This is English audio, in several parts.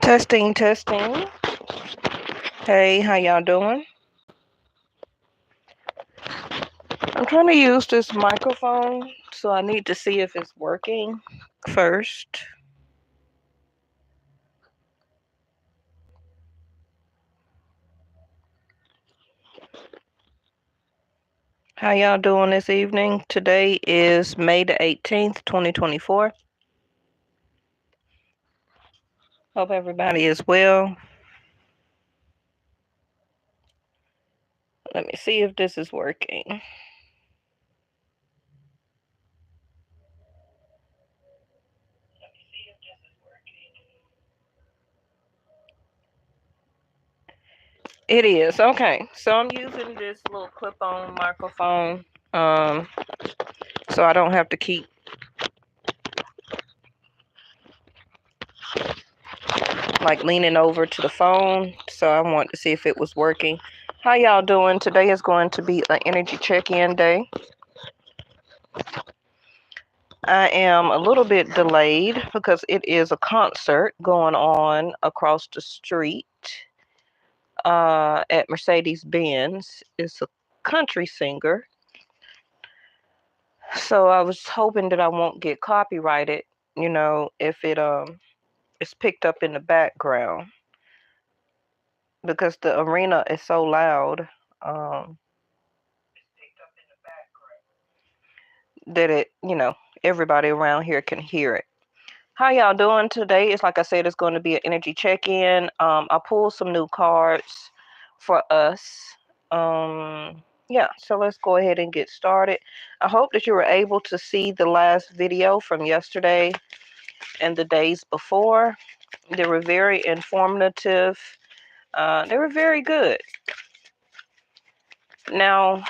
Testing, testing. Hey, how y'all doing? I'm trying to use this microphone, so I need to see if it's working first. How y'all doing this evening? Today is May the 18th, 2024. Hope everybody is well. Let me see if this is working. It is. Okay. So I'm using this little clip-on microphone so I don't have to keep leaning over to the phone. So I want to see if it was working. How y'all doing? Today is going to be an energy check-in day. I am a little bit delayed because it is a concert going on across the street at Mercedes-Benz. It's a country singer. So I was hoping that I won't get copyrighted, if it is picked up in the background, because the arena is so loud that everybody around here can hear it. How y'all doing today? It's like I said, it's going to be an energy check-in. I pulled some new cards for us. Yeah, so let's go ahead and get started. I hope that you were able to see the last video from yesterday and the days before. They were very informative. They were very good. Now,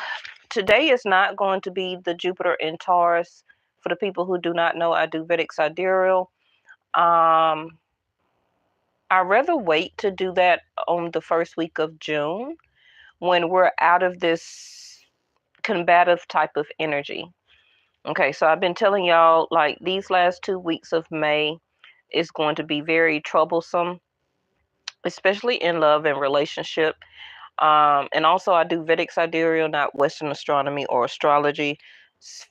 today is not going to be the Jupiter in Taurus. For the people who do not know, I do Vedic sidereal. I'd rather wait to do that on the first week of June when we're out of this combative type of energy. Okay, so I've been telling y'all, like, these last 2 weeks of May is going to be very troublesome, especially in love and relationship. And also I do Vedic sidereal, not Western astronomy or astrology.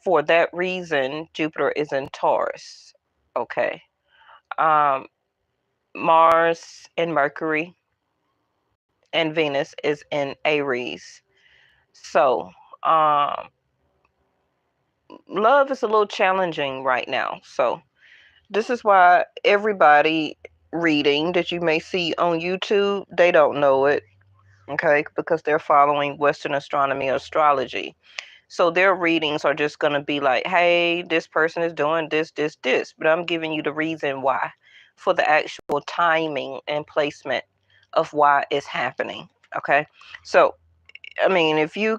For that reason, Jupiter is in Taurus. Okay. Mars and Mercury and Venus is in Aries. So, love is a little challenging right now. So, this is why everybody reading that you may see on YouTube, they don't know it, okay? Because they're following Western astronomy or astrology. So their readings are just going to be like, hey, this person is doing this, this, this. But I'm giving you the reason why for the actual timing and placement of why it's happening. Okay. So, I mean, if you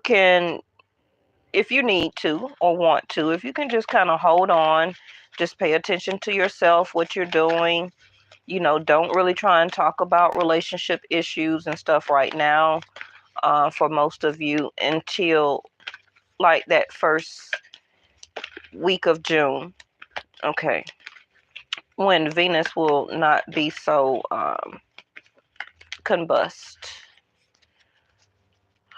need to or want to, if you can just kind of hold on, just pay attention to yourself, what you're doing. Don't really try and talk about relationship issues and stuff right now for most of you until like that first week of June, okay, when Venus will not be so combust.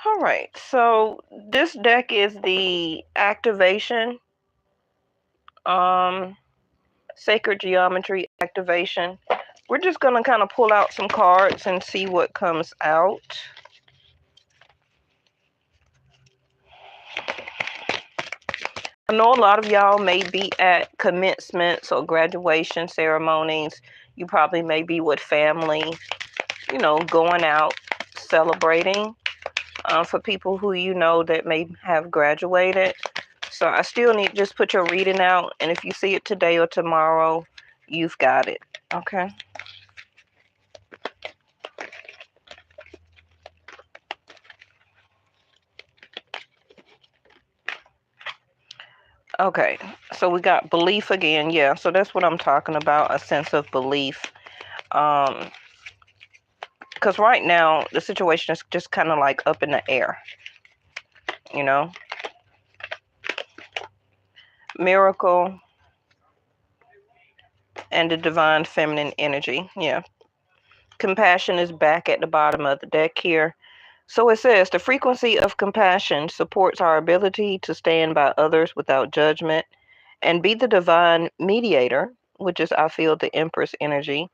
All right, so this deck is the activation, sacred geometry activation. We're just going to kind of pull out some cards and see what comes out. I know a lot of y'all may be at commencements or graduation ceremonies. You probably may be with family, going out, celebrating. For people who that may have graduated. So I still need to just put your reading out. And if you see it today or tomorrow, you've got it. Okay. Okay, so we got belief again. Yeah, so that's what I'm talking about, a sense of belief. Because right now, the situation is just kind of like up in the air, Miracle and the divine feminine energy. Yeah. compassion is back at the bottom of the deck here. So it says the frequency of compassion supports our ability to stand by others without judgment and be the divine mediator, which is, I feel, the Empress energy,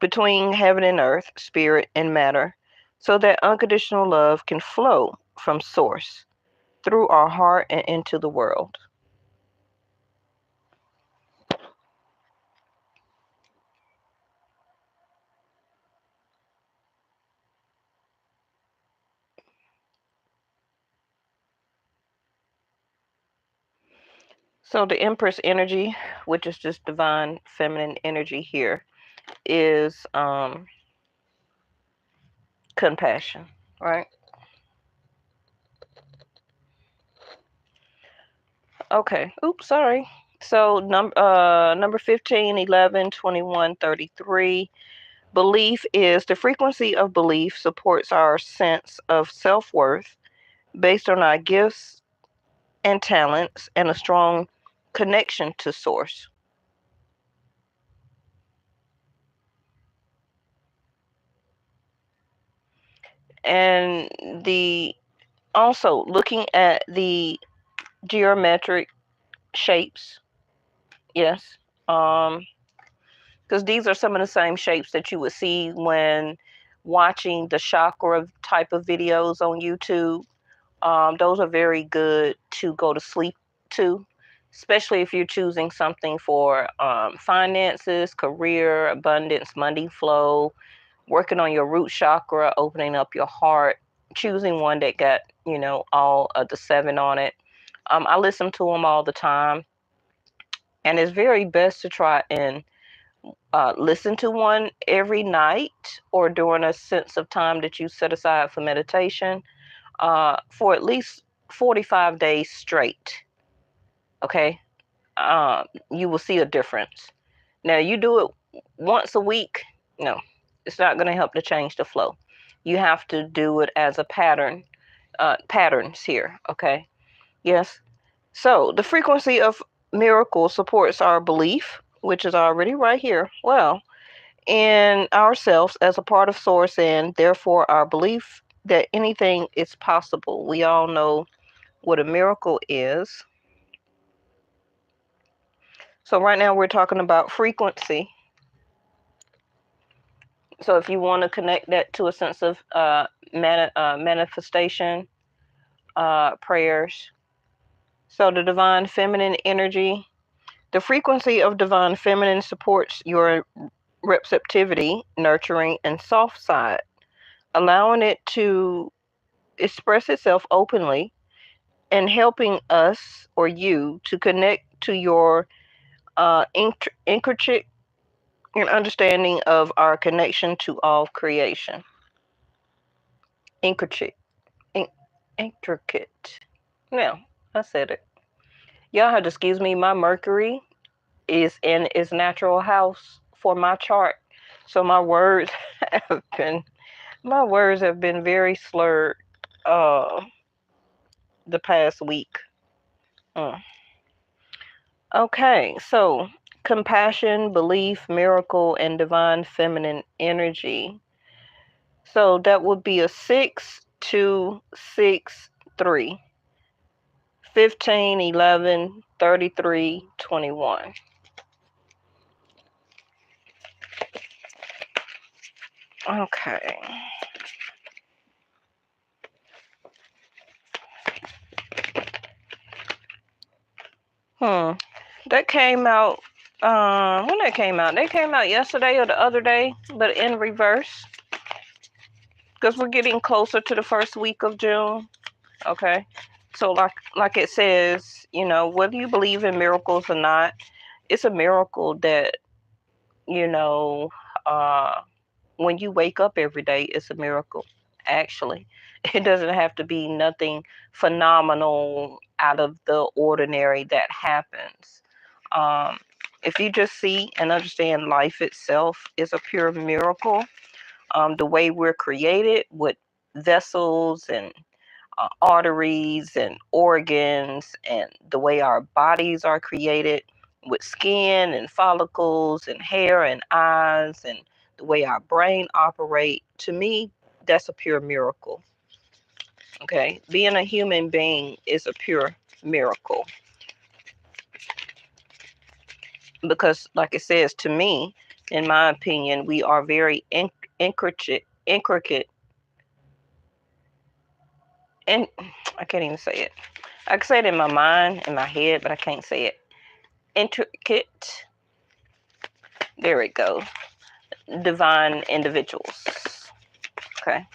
between heaven and earth, spirit and matter, so that unconditional love can flow from source through our heart and into the world. So the Empress energy, which is just divine feminine energy here, is compassion, right? Okay. Oops, sorry. So number 15, 11, 21, 33. Belief is the frequency of belief supports our sense of self-worth based on our gifts and talents and a strong connection to source. And the also looking at the geometric shapes, yes, because these are some of the same shapes that you would see when watching the chakra type of videos on YouTube. Those are very good to go to sleep to, especially if you're choosing something for finances, career, abundance, money flow, working on your root chakra, opening up your heart, choosing one that got, all of the 7 on it. I listen to them all the time, and it's very best to try and listen to one every night or during a sense of time that you set aside for meditation for at least 45 days straight. Okay. You will see a difference. Now, you do it once a week, no, it's not going to help to change the flow. You have to do it as a pattern, patterns here. Okay. Yes. So the frequency of miracle supports our belief, which is already right here. Well, in ourselves as a part of source and therefore our belief that anything is possible. We all know what a miracle is. So right now we're talking about frequency. So if you want to connect that to a sense of manifestation, prayers. So the divine feminine energy, the frequency of divine feminine supports your receptivity, nurturing, and soft side, allowing it to express itself openly and helping us or you to connect to your intricate understanding of our connection to all creation. Intricate. In, intricate. Now, I said it. Y'all have to excuse me. My Mercury is in its natural house for my chart. So have been my words have been very slurred the past week. Mm. Okay, so compassion, belief, miracle, and divine feminine energy. So that would be a 6, 2, 6, 3. 15, 11, 33, 21. Okay. That came out, when that came out? They came out yesterday or the other day, but in reverse. Because we're getting closer to the first week of June. Okay. So like it says, whether you believe in miracles or not, it's a miracle that, you know, uh, when you wake up every day, it's a miracle, actually. It doesn't have to be nothing phenomenal out of the ordinary that happens. Um, if you just see and understand life itself is a pure miracle, the way we're created with vessels and arteries and organs, and the way our bodies are created with skin and follicles and hair and eyes, and the way our brain operate, to me, that's a pure miracle. Okay, being a human being is a pure miracle because, like it says, to me, in my opinion, we are very intricate, and I can't even say it. I can say it in my mind, in my head, but I can't say it. Intricate. There it goes. Divine individuals. Okay.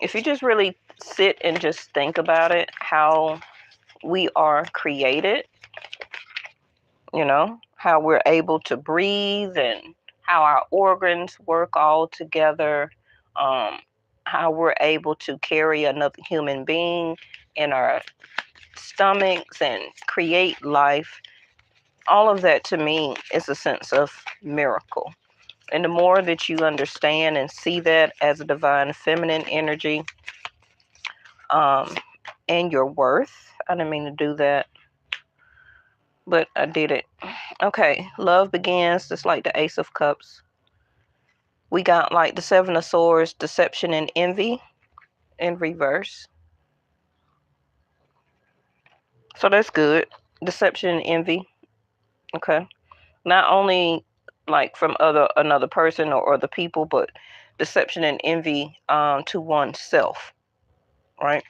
If you just really sit and just think about it, how we are created, how we're able to breathe and how our organs work all together, how we're able to carry another human being in our stomachs and create life. All of that to me is a sense of miracle. And the more that you understand and see that as a divine feminine energy, and your worth. I didn't mean to do that, but I did it. Okay, love begins just like the Ace of Cups. We got like the Seven of Swords, deception and envy in reverse. So that's good. Deception and envy. Okay. Not only like from another person or other people, but deception and envy to oneself, right?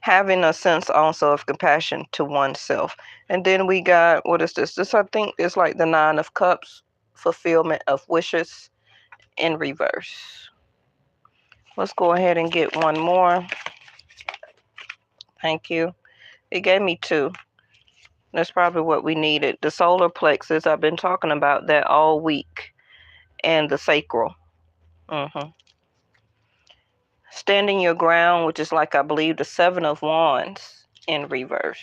Having a sense also of compassion to oneself. And then we got, what is this? This, I think, is like the Nine of Cups, fulfillment of wishes in reverse. Let's go ahead and get one more. Thank you. It gave me two. That's probably what we needed. The solar plexus, I've been talking about that all week. And the sacral. Standing your ground, which is like, I believe, the Seven of Wands in reverse.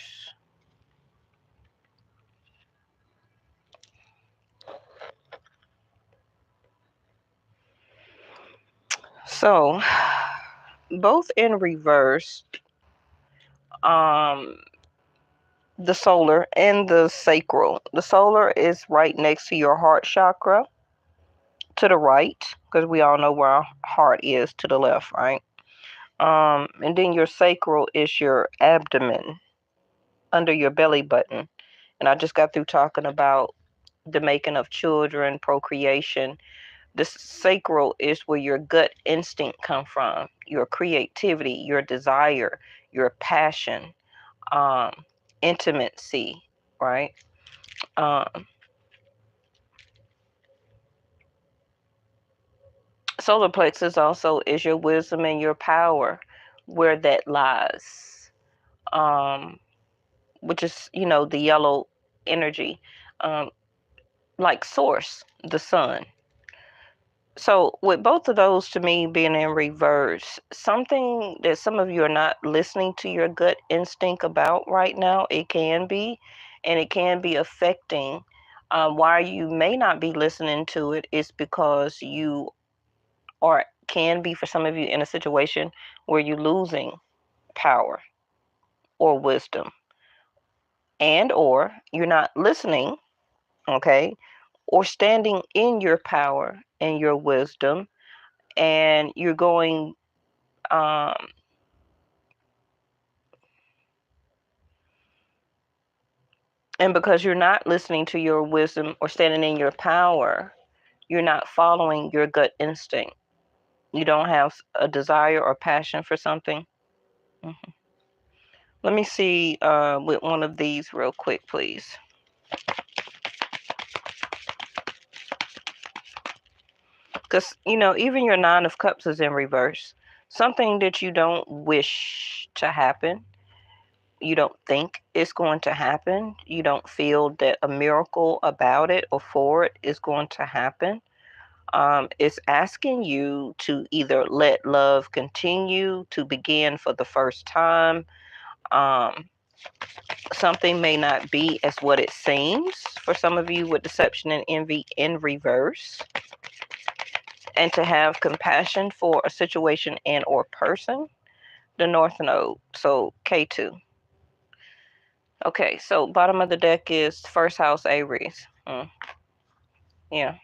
So, both in reverse, the solar and the sacral. The solar is right next to your heart chakra, to the right, because we all know where our heart is, to the left, right? And then your sacral is your abdomen, under your belly button. And I just got through talking about the making of children, procreation. The sacral is where your gut instinct come from, your creativity, your desire, your passion, intimacy, right? Solar plexus also is your wisdom and your power, where that lies, which is, the yellow energy, like source, the sun. So with both of those to me being in reverse, something that some of you are not listening to your gut instinct about right now, it can be, and it can be affecting. Why you may not be listening to it is because you or can be, for some of you, in a situation where you're losing power or wisdom, and or you're not listening, okay, or standing in your power and your wisdom, and you're going and because you're not listening to your wisdom or standing in your power, you're not following your gut instinct. You don't have a desire or passion for something. Let me see with one of these real quick, please. Because, even your Nine of Cups is in reverse. Something that you don't wish to happen. You don't think it's going to happen. You don't feel that a miracle about it or for it is going to happen. It's asking you to either let love continue, to begin for the first time. Something may not be as what it seems for some of you, with deception and envy in reverse. And to have compassion for a situation and or person, the North Node, so K2. Okay, so bottom of the deck is first house Aries. Yeah.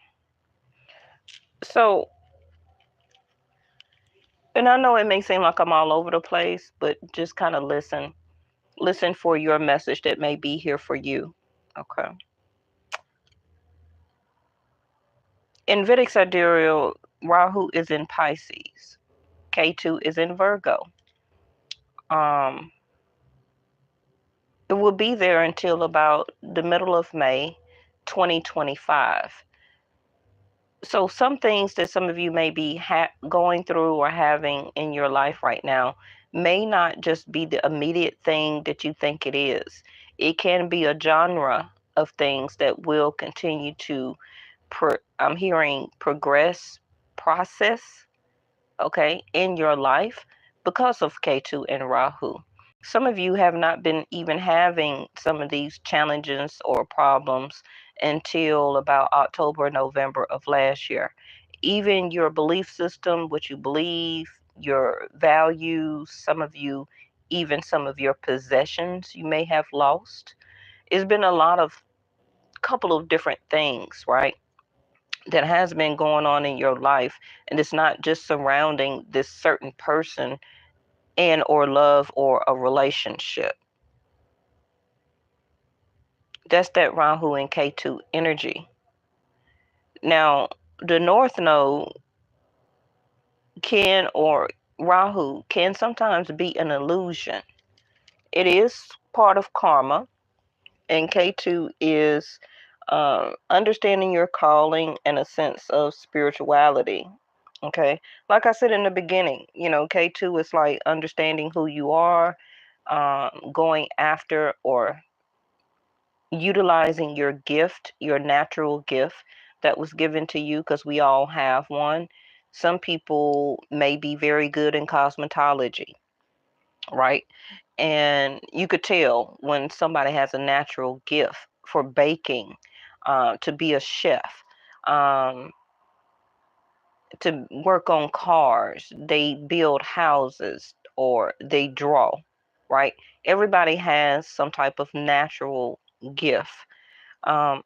So, and I know it may seem like I'm all over the place, but just kind of listen. Listen for your message that may be here for you. Okay. In Vedic sidereal, Rahu is in Pisces. K2 is in Virgo. Um, it will be there until about the middle of May 2025. So some things that some of you may be going through or having in your life right now may not just be the immediate thing that you think it is. It can be a genre of things that will continue to, I'm hearing progress, process, okay, in your life because of K2 and Rahu. Some of you have not been even having some of these challenges or problems until about October, November of last year. Even your belief system, what you believe, your values, some of you, even some of your possessions you may have lost. It's been a lot of couple of different things, right? That has been going on in your life, and it's not just surrounding this certain person and or love or a relationship. That's that Rahu and K2 energy. Now, the North Node can, or Rahu can sometimes be an illusion. It is part of karma, and K2 is understanding your calling and a sense of spirituality. Okay, like I said in the beginning, K2 is like understanding who you are, going after or utilizing your gift, your natural gift that was given to you, because we all have one. Some people may be very good in cosmetology, right? And you could tell when somebody has a natural gift for baking, to be a chef, um, to work on cars, they build houses, or they draw, right? Everybody has some type of natural gift. Um,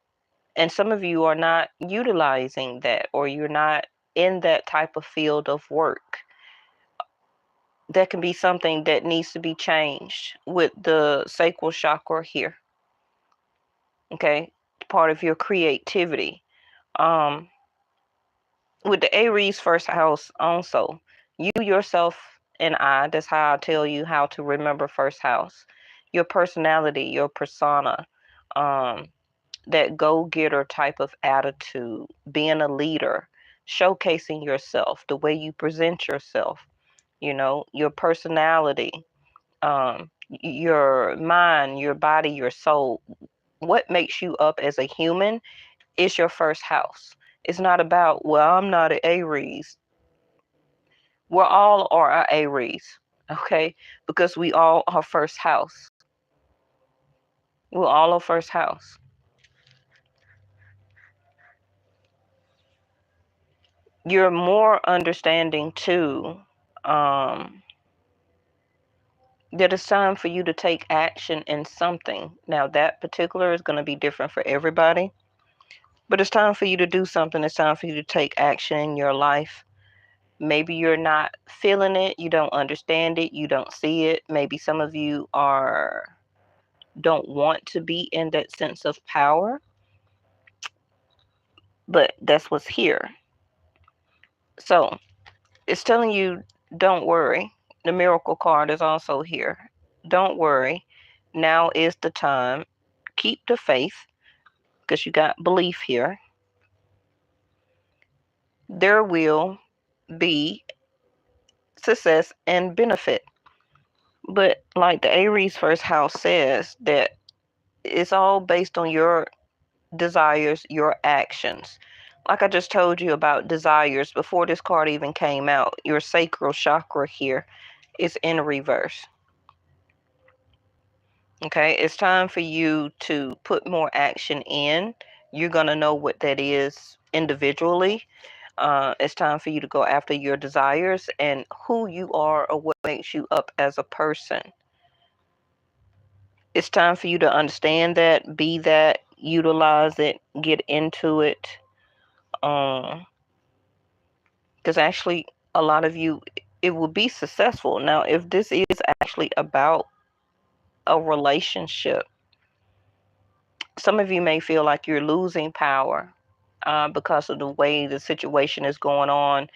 and some of you are not utilizing that, or you're not in that type of field of work. That can be something that needs to be changed with the sacral chakra here. Okay, part of your creativity. Um, with the Aries first house also, you yourself and I, that's how I tell you how to remember first house. Your personality, your persona, um, that go-getter type of attitude, being a leader, showcasing yourself, the way you present yourself, your personality, your mind, your body, your soul. What makes you up as a human is your first house. It's not about, well, I'm not an Aries. We're all are Aries, okay? Because we all are first house. We're all are first house. You're more understanding too, that it's time for you to take action in something. Now, that particular is going to be different for everybody, but it's time for you to do something. It's time for you to take action in your life. Maybe you're not feeling it, you don't understand it, you don't see it. Maybe some of you don't want to be in that sense of power, but that's what's here. So it's telling you, don't worry. The miracle card is also here. Don't worry. Now is the time. Keep the faith, because you got belief here. There will be success and benefit. But like the Aries first house says, that it's all based on your desires, your actions. Like I just told you about desires before this card even came out, your sacral chakra here is in reverse. Okay, it's time for you to put more action in. You're going to know what that is individually. It's time for you to go after your desires and who you are, or what makes you up as a person. It's time for you to understand that, be that, utilize it, get into it. Um, Because actually, a lot of you, it will be successful. Now, if this is actually about a relationship, some of you may feel like you're losing power because of the way the situation is going on,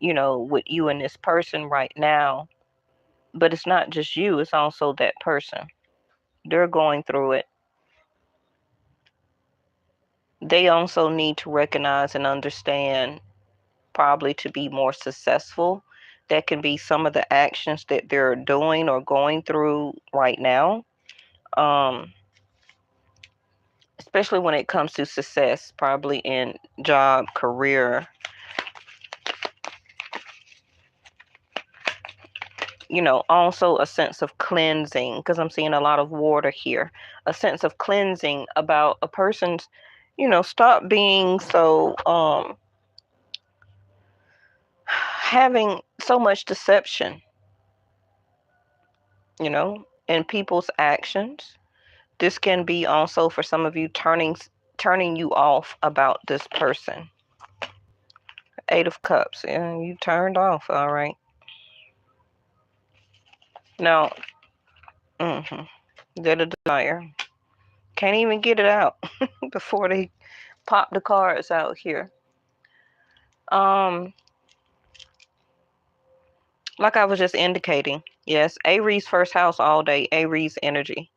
with you and this person right now. But it's not just you, it's also that person. They're going through it. They also need to recognize and understand, probably to be more successful, that can be some of the actions that they're doing or going through right now. Especially when it comes to success, probably in job, career, also a sense of cleansing, because I'm seeing a lot of water here, a sense of cleansing about a person's, stop being so, having so much deception, in people's actions. This can be also for some of you turning you off about this person. Eight of Cups, and you turned off, all right. Now, the desire. Can't even get it out before they pop the cards out here. Like I was just indicating, yes, Aries first house all day, Aries energy,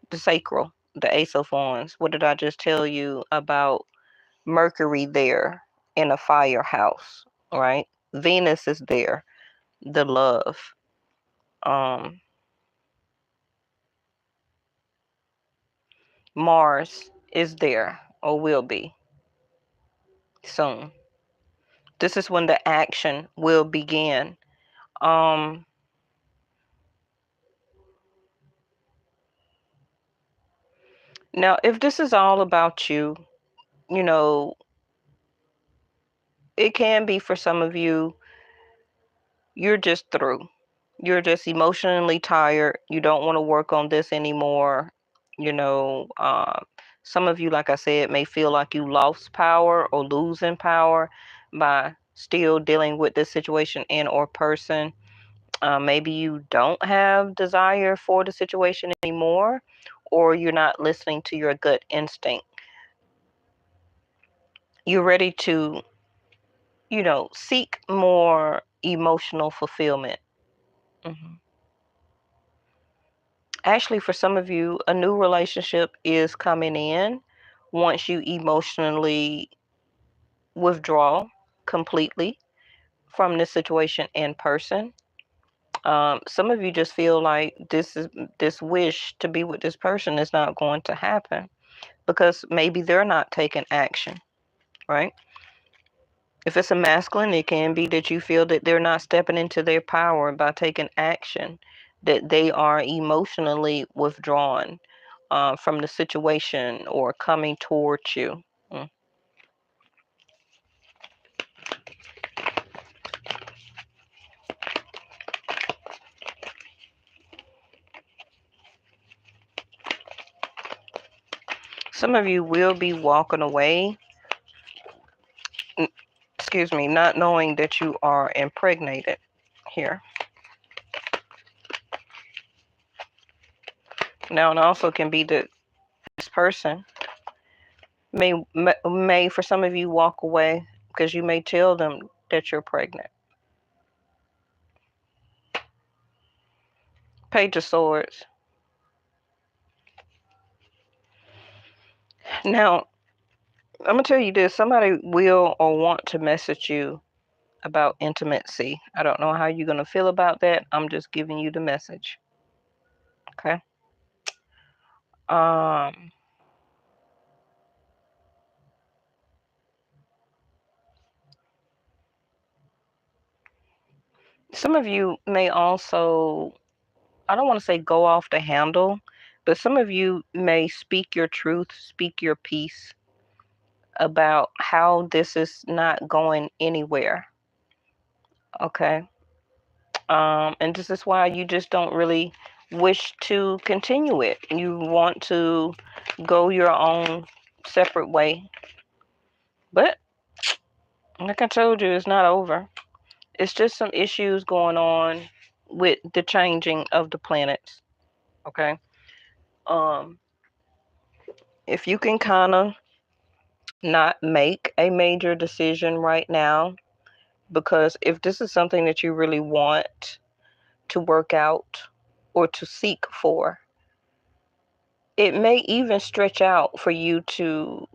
the sacral, the Ace of Wands. What did I just tell you about Mercury there in a fire house, right? Venus is there, the love. Mars is there, or will be soon. This is when the action will begin. Now, if this is all about you, it can be for some of you, you're just through. You're just emotionally tired. You don't want to work on this anymore. Some of you, like I said, may feel like you lost power or losing power by still dealing with this situation and or person. Maybe you don't have desire for the situation anymore, or you're not listening to your gut instinct. You're ready to, seek more emotional fulfillment. Actually, for some of you, a new relationship is coming in once you emotionally withdraw completely from this situation in person. Some of you just feel like this wish to be with this person is not going to happen because maybe they're not taking action, right? If it's a masculine, it can be that you feel that they're not stepping into their power by taking action, that they are emotionally withdrawn from the situation or coming towards you. Some of you will be walking away, not knowing that you are impregnated here. Now, it also can be that this person may for some of you walk away because you may tell them that you're pregnant. Page of Swords. Now, I'm going to tell you this. Somebody will or want to message you about intimacy. I don't know how you're going to feel about that. I'm just giving you the message. Okay? Some of you may also, I don't want to say go off the handle, but some of you may speak your truth, speak your piece about how this is not going anywhere. Okay? And this is why you just don't really wish to continue it. You want to go your own separate way. But Like I told you, it's not over. It's just some issues going on with the changing of the planets. Okay. Um, if you can kind of not make a major decision right now, because if this is something that you really want to work out or to seek for, it may even stretch out for you to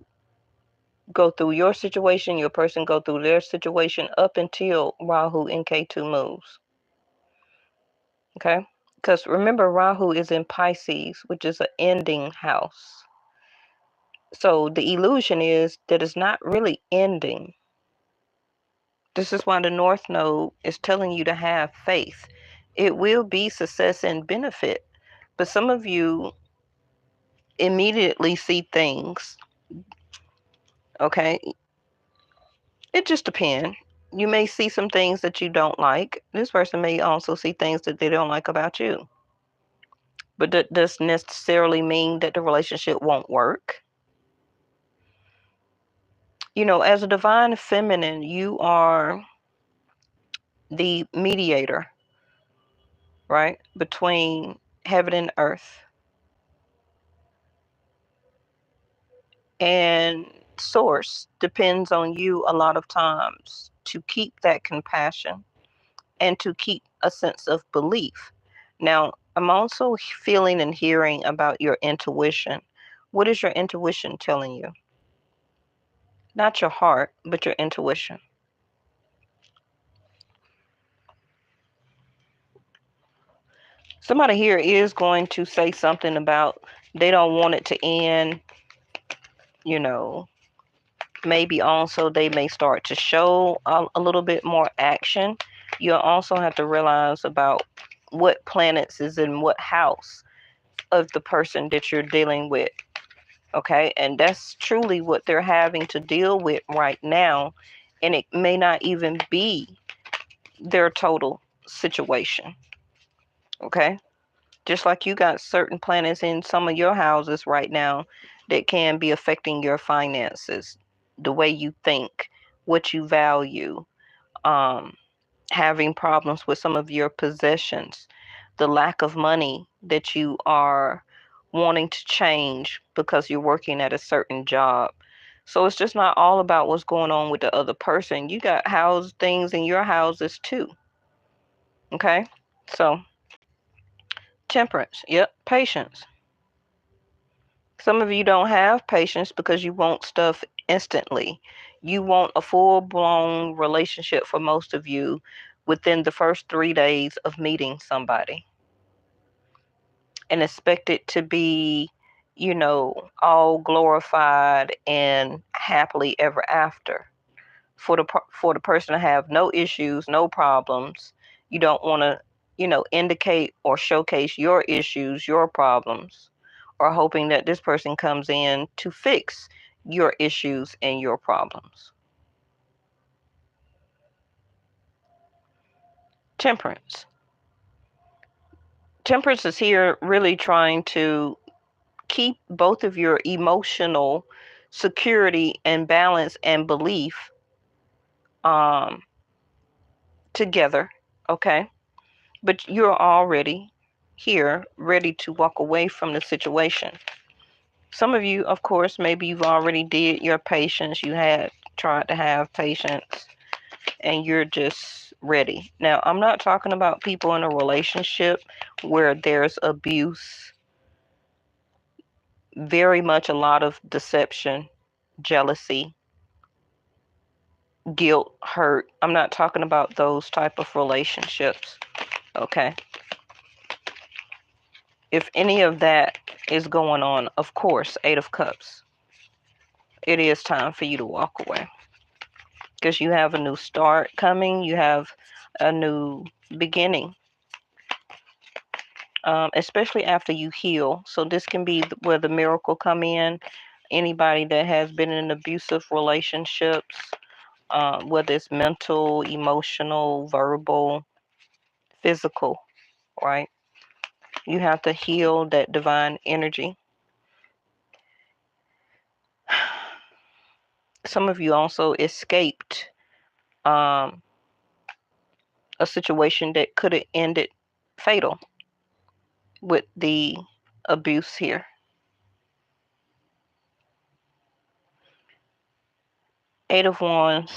go through your situation, your person go through their situation up until Rahu in K2 moves. Okay? Because remember, Rahu is in Pisces, which is an ending house. So the illusion is that it's not really ending. This is why the North Node is telling you to have faith. It will be success and benefit. But some of you immediately see things. Okay? It just depends. You may see some things that you don't like. This person may also see things that they don't like about you. But that doesn't necessarily mean that the relationship won't work. You know, as a divine feminine, you are the mediator, right, between heaven and earth. And source depends on you a lot of times to keep that compassion and to keep a sense of belief. Now, I'm also feeling and hearing about your intuition. What is your intuition telling you? Not your heart, but your intuition. Somebody here is going to say something about they don't want it to end, you know. Maybe also they may start to show a little bit more action. You'll also have to realize about what planets is in what house of the person that you're dealing with. Okay, and that's truly what they're having to deal with right now, and it may not even be their total situation. Okay, just like you got certain planets in some of your houses right now that can be affecting your finances, the way you think, what you value, um, having problems with some of your possessions, the lack of money that you are wanting to change because you're working at a certain job. So it's just not all about what's going on with the other person. You got house things in your houses too. Okay? So, temperance. Yep, patience. Some of you don't have patience because you want stuff instantly. You want a full-blown relationship for most of you within the first 3 days of meeting somebody and expect it to be, you know, all glorified and happily ever after. For the person to have no issues, no problems. You don't want to, you know, indicate or showcase your issues, your problems, or hoping that this person comes in to fix your issues and your problems. Temperance. Temperance is here really trying to keep both of your emotional security and balance and belief together, okay? But you're already here ready to walk away from the situation. Some of you, of course, maybe you've already did your patience. You had tried to have patience and you're just ready. Now, I'm not talking about people in a relationship where there's abuse, very much a lot of deception, jealousy, guilt, hurt. I'm not talking about those type of relationships, okay? If any of that is going on, of course, Eight of Cups, it is time for you to walk away because you have a new start coming. You have a new beginning, especially after you heal. So this can be where the miracle come in. Anybody that has been in abusive relationships, whether it's mental, emotional, verbal, physical, right? You have to heal that divine energy. Some of you also escaped a situation that could have ended fatal with the abuse here. Eight of Wands.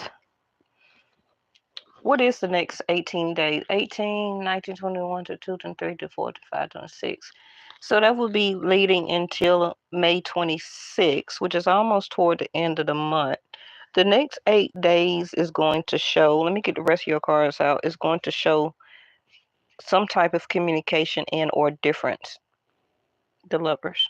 What is the next 18 days? 18, 19, 21, 22, 23, 24, 25, 26. So that would be leading until May 26, which is almost toward the end of the month. The next 8 days is going to show, let me get the rest of your cards out, is going to show some type of communication and or difference. The Lovers.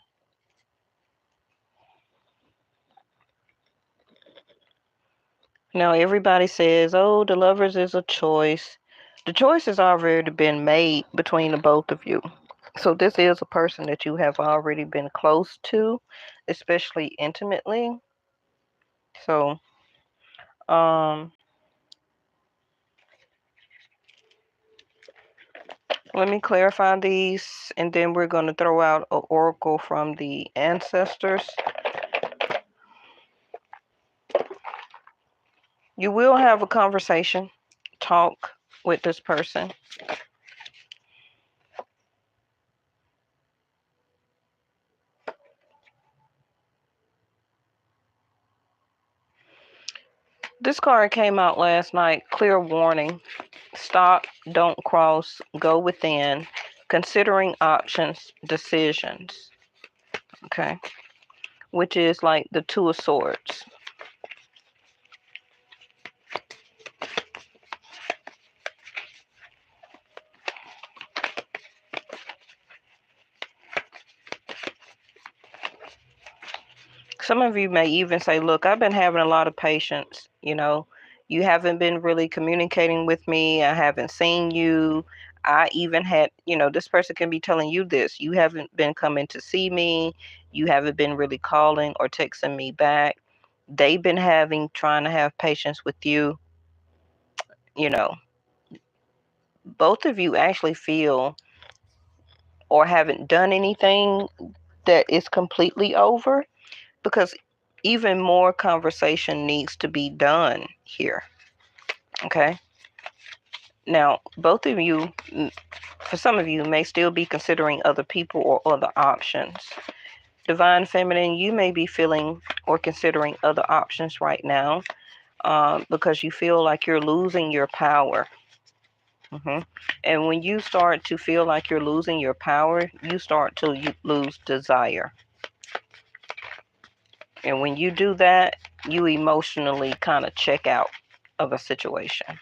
Now everybody says, oh, the Lovers is a choice. The choice has already been made between the both of you. So this is a person that you have already been close to, especially intimately. So, let me clarify these, and then we're going to throw out an oracle from the ancestors. You will have a conversation, talk with this person. This card came out last night, clear warning. Stop, don't cross, go within, considering options, decisions. Okay. Which is like the Two of Swords. Some of you may even say, look, I've been having a lot of patience. You haven't been really communicating with me. I haven't seen you. I even had, this person can be telling you this. You haven't been coming to see me. You haven't been really calling or texting me back. They've been trying to have patience with you. Both of you actually feel or haven't done anything that is completely over, because even more conversation needs to be done here. Okay. Now, both of you, for some of you, may still be considering other people or other options. Divine Feminine, you may be feeling or considering other options right now because you feel like you're losing your power. And when you start to feel like you're losing your power, you start to lose desire. And when you do that, you emotionally kind of check out of a situation.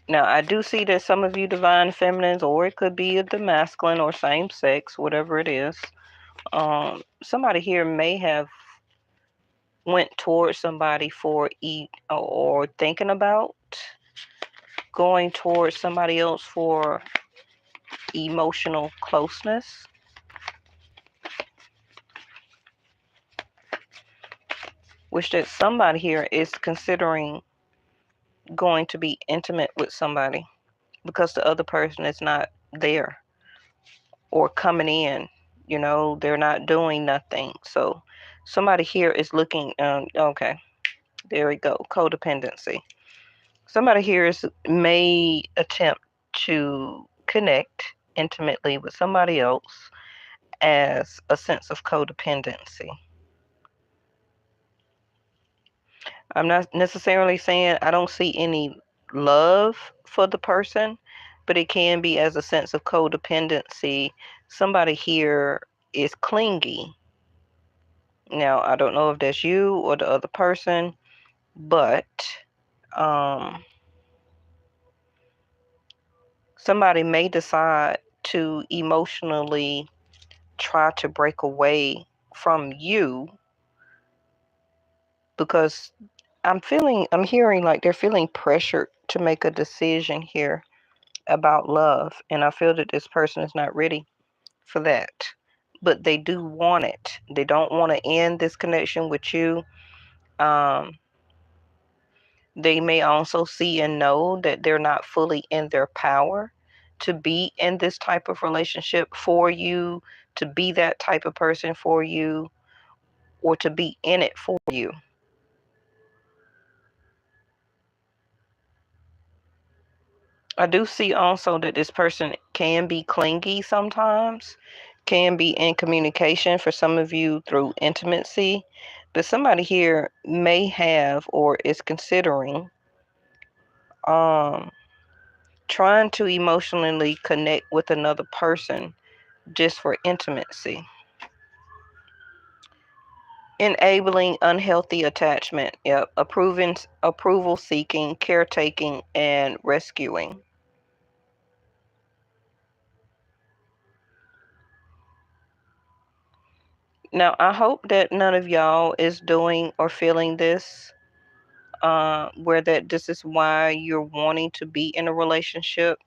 Now, I do see that some of you divine feminines, or it could be the masculine or same sex, whatever it is, somebody here may have went towards somebody for or thinking about going towards somebody else for emotional closeness. Which that somebody here is considering going to be intimate with somebody because the other person is not there or coming in. They're not doing nothing. So somebody here is looking, okay, there we go, codependency. Somebody here may attempt to connect intimately with somebody else as a sense of codependency. I'm not necessarily saying I don't see any love for the person, but it can be as a sense of codependency. Somebody here is clingy. Now, I don't know if that's you or the other person, but somebody may decide to emotionally try to break away from you because I'm hearing like they're feeling pressured to make a decision here about love, and I feel that this person is not ready for that, but they do want it. They don't want to end this connection with you. They may also see and know that they're not fully in their power to be in this type of relationship for you, to be that type of person for you, or to be in it for you. I do see also that this person can be clingy sometimes, can be in communication for some of you through intimacy, but somebody here may have or is considering trying to emotionally connect with another person just for intimacy. Enabling unhealthy attachment, yep, approval seeking, caretaking, and rescuing. Now, I hope that none of y'all is doing or feeling this, where that this is why you're wanting to be in a relationship.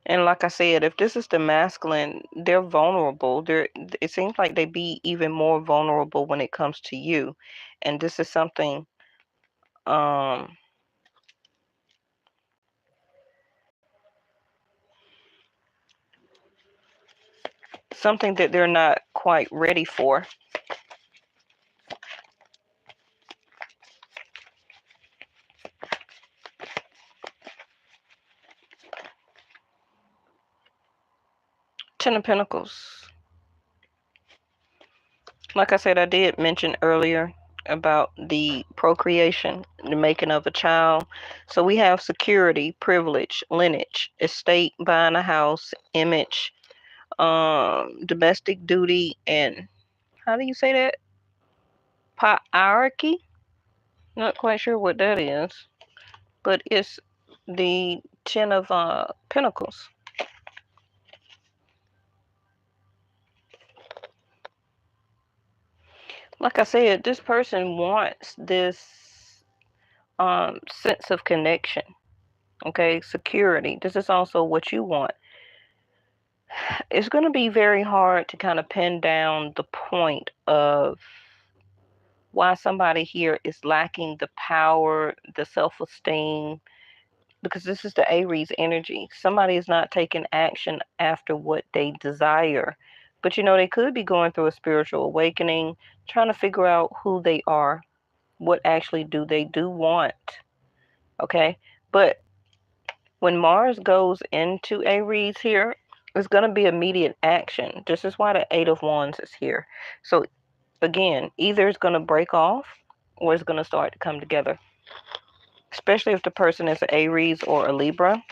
And like I said, if this is the masculine, they're vulnerable. It seems like they be even more vulnerable when it comes to you. And this is something um something that they're not quite ready for. Ten of Pentacles. Like I said, I did mention earlier about the procreation, the making of a child. So we have security, privilege, lineage, estate, buying a house, image, domestic duty, and how do you say that? Hierarchy? Not quite sure what that is, but it's the Ten of Pentacles. Like I said, this person wants this sense of connection. Okay, security. This is also what you want. It's going to be very hard to kind of pin down the point of why somebody here is lacking the power, the self-esteem, because this is the Aries energy. Somebody is not taking action after what they desire. But you know, they could be going through a spiritual awakening, trying to figure out who they are, what actually do they do want. Okay? But when Mars goes into Aries here, it's going to be immediate action. This is why the Eight of Wands is here. So again, either it's going to break off or it's going to start to come together. Especially if the person is an Aries or a Libra.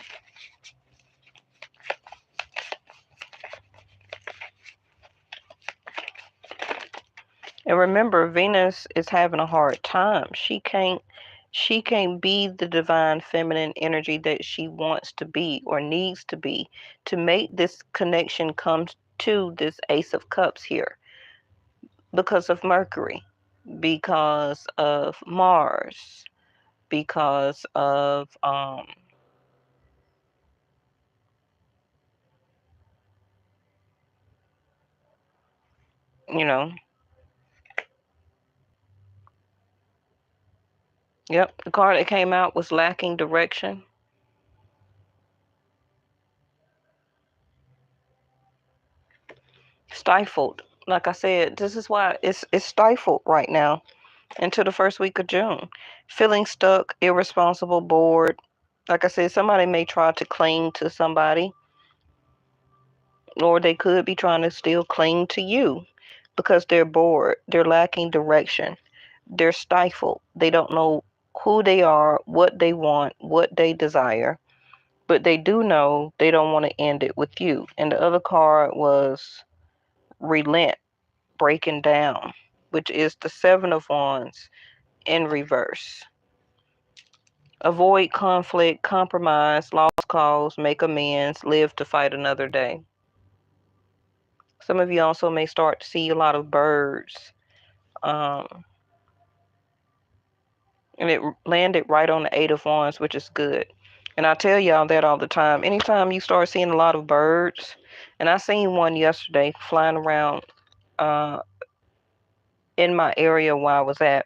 And remember, Venus is having a hard time. She can't be the divine feminine energy that she wants to be or needs to be to make this connection come to this Ace of Cups here because of Mercury, because of Mars, because of you know, yep, the card that came out was lacking direction. Stifled. Like I said, this is why it's stifled right now until the first week of June. Feeling stuck, irresponsible, bored. Like I said, somebody may try to cling to somebody, or they could be trying to still cling to you because they're bored. They're lacking direction. They're stifled. They don't know who they are, what they want, what they desire, but they do know they don't want to end it with you. And the other card was relent, breaking down, which is the Seven of Wands in reverse. Avoid conflict, compromise, lost cause, make amends, live to fight another day. Some of you also may start to see a lot of birds. And it landed right on the Eight of Wands, which is good. And I tell y'all that all the time. Anytime you start seeing a lot of birds, and I seen one yesterday flying around in my area where I was at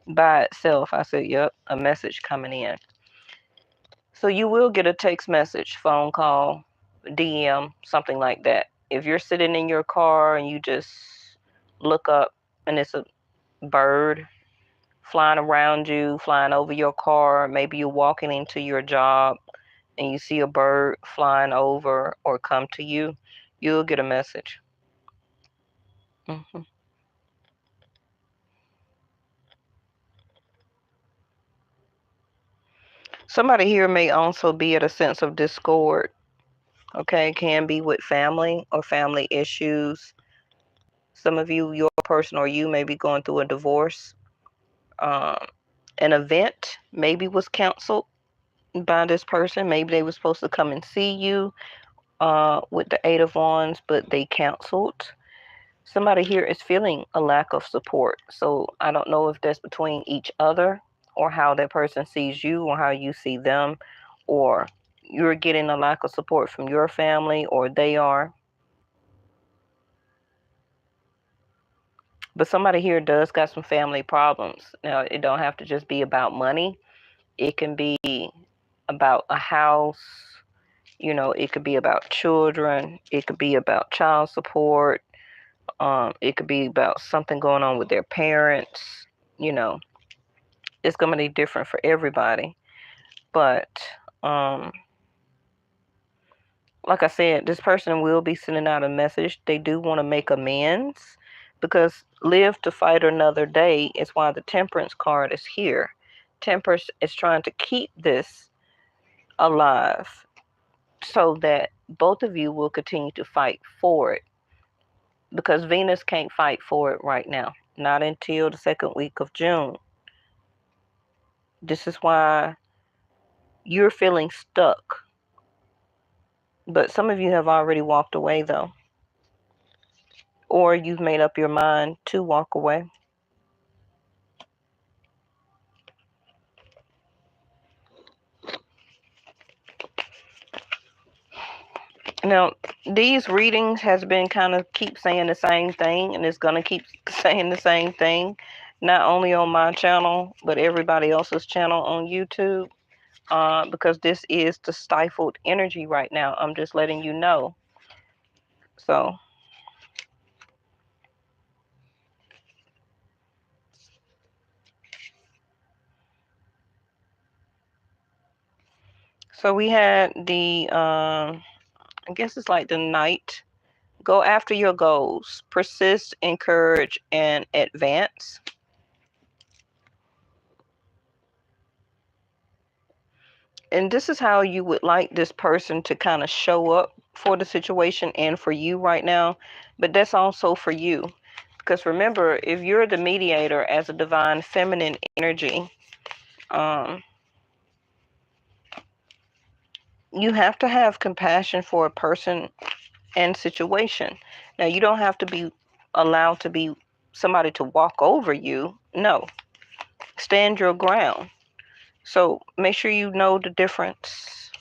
by itself, I said, yep, a message coming in. So you will get a text message, phone call, DM, something like that. If you're sitting in your car and you just look up and it's a bird, flying around you, flying over your car. Maybe you're walking into your job and you see a bird flying over or come to you. You'll get a message. Somebody here may also be at a sense of discord. Okay, can be with family or family issues. Some of you, your person or you may be going through a divorce. Um, an event maybe was canceled by this person. Maybe they were supposed to come and see you with the Eight of Wands, but they canceled. Somebody here is feeling a lack of support. So I don't know if that's between each other or how that person sees you or how you see them, or you're getting a lack of support from your family or they are. But somebody here does got some family problems. Now, it don't have to just be about money. It can be about a house. It could be about children. It could be about child support. It could be about something going on with their parents. It's going to be different for everybody. But like I said, this person will be sending out a message. They do want to make amends because live to fight another day is why the Temperance card is here. Temperance is trying to keep this alive so that both of you will continue to fight for it, because Venus can't fight for it right now, not until the second week of June. This is why you're feeling stuck. But some of you have already walked away, though, or you've made up your mind to walk away. Now, these readings has been kind of keep saying the same thing, and it's going to keep saying the same thing, not only on my channel, but everybody else's channel on YouTube, because this is the stifled energy right now. I'm just letting you know. So we had the, I guess it's like the Knight. Go after your goals. Persist, encourage, and advance. And this is how you would like this person to kind of show up for the situation and for you right now. But that's also for you. Because remember, if you're the mediator as a divine feminine energy, you have to have compassion for a person and situation. Now, you don't have to be allowed to be somebody to walk over you. No. Stand your ground. So make sure you know the difference.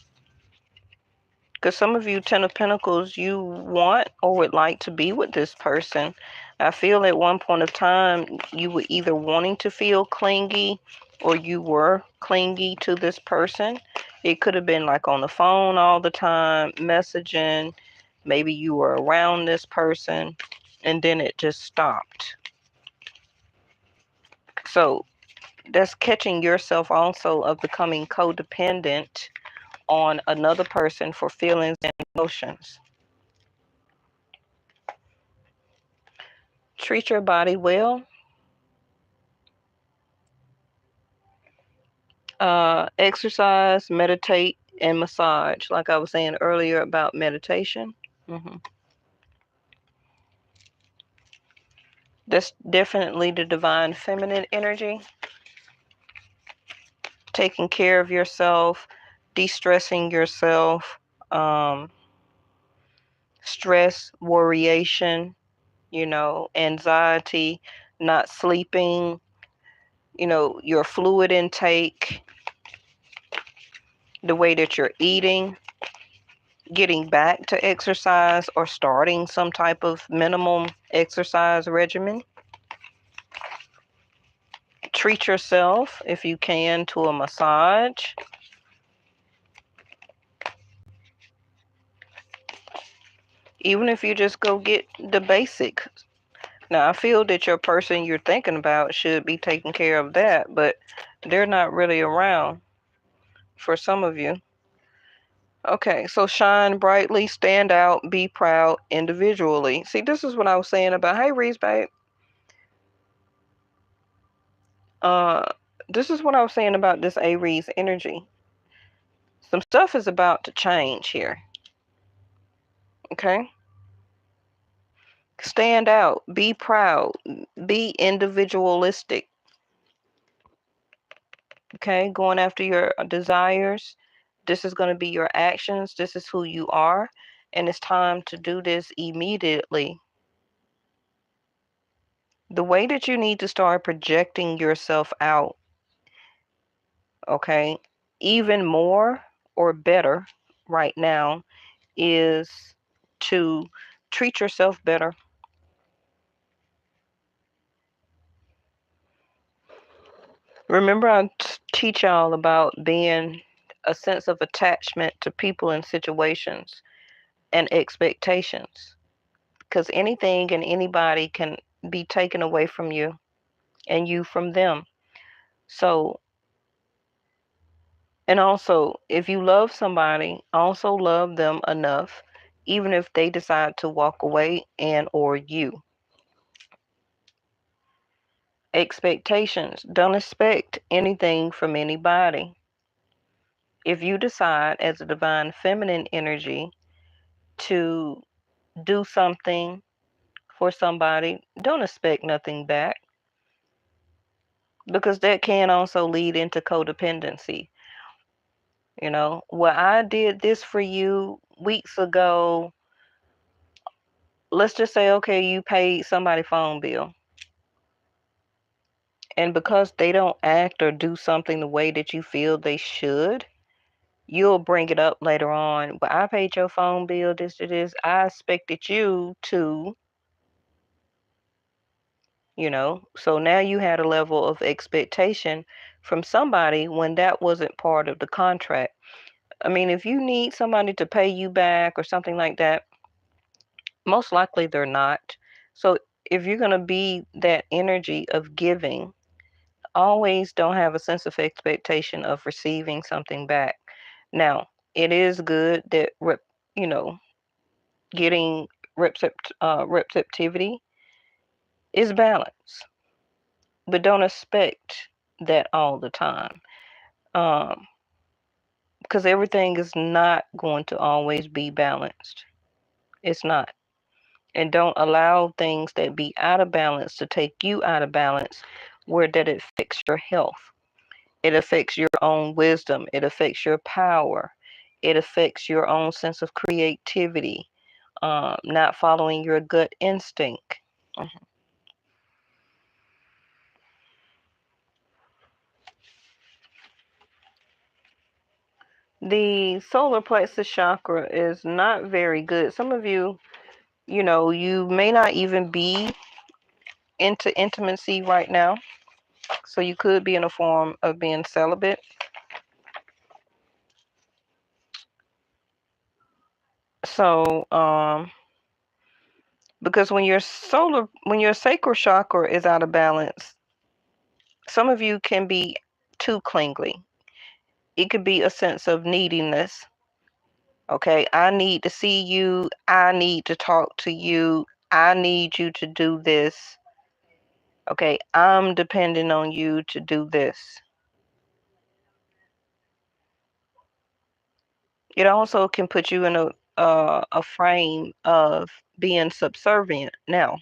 Because some of you, Ten of Pentacles, you want or would like to be with this person. I feel at one point of time, you were either wanting to feel clingy or you were clingy to this person. It could have been like on the phone all the time, messaging. Maybe you were around this person and then it just stopped. So that's catching yourself also of becoming codependent on another person for feelings and emotions. Treat your body well. Exercise, meditate, and massage. Like I was saying earlier about meditation. That's definitely the divine feminine energy. Taking care of yourself, de-stressing yourself, stress, worryation, anxiety, not sleeping, your fluid intake, the way that you're eating, getting back to exercise or starting some type of minimum exercise regimen. Treat yourself, if you can, to a massage. Even if you just go get the basics. Now, I feel that your person you're thinking about should be taking care of that, but they're not really around for some of you. Okay, so shine brightly, stand out, be proud individually. See, this is what I was saying about, hey, Reese, babe. This is what I was saying about this Aries energy. Some stuff is about to change here. Okay? Stand out, be proud, be individualistic. Okay? Going after your desires. This is going to be your actions. This is who you are. And it's time to do this immediately. The way that you need to start projecting yourself out, okay, even more or better right now, is to treat yourself better. Remember, I teach y'all about being a sense of attachment to people and situations and expectations, because anything and anybody can be taken away from you and you from them. So, and also, if you love somebody, also love them enough, even if they decide to walk away and or you. Expectations. Don't expect anything from anybody. If you decide as a divine feminine energy to do something for somebody, don't expect nothing back, because that can also lead into codependency. You know, well, I did this for you weeks ago. Let's just say, okay, you paid somebody's phone bill. And because they don't act or do something the way that you feel they should, you'll bring it up later on. But I paid your phone bill, this to this. I expected you to, you know. So now you had a level of expectation from somebody when that wasn't part of the contract. I mean, if you need somebody to pay you back or something like that, most likely they're not. So if you're going to be that energy of giving, always don't have a sense of expectation of receiving something back. Now, it is good that, you know, getting receptivity is balance, but don't expect that all the time. Um, because everything is not going to always be balanced. It's not. And don't allow things that be out of balance to take you out of balance, where that affects your health. It affects your own wisdom. It affects your power. It affects your own sense of creativity, not following your gut instinct. The solar plexus chakra is not very good. Some of you, you know, you may not even be into intimacy right now. So you could be in a form of being celibate. So, because when your sacral chakra is out of balance, some of you can be too clingy. It could be a sense of neediness. Okay, I need to see you. I need to talk to you. I need you to do this. Okay, I'm depending on you to do this. It also can put you in a frame of being subservient. Now,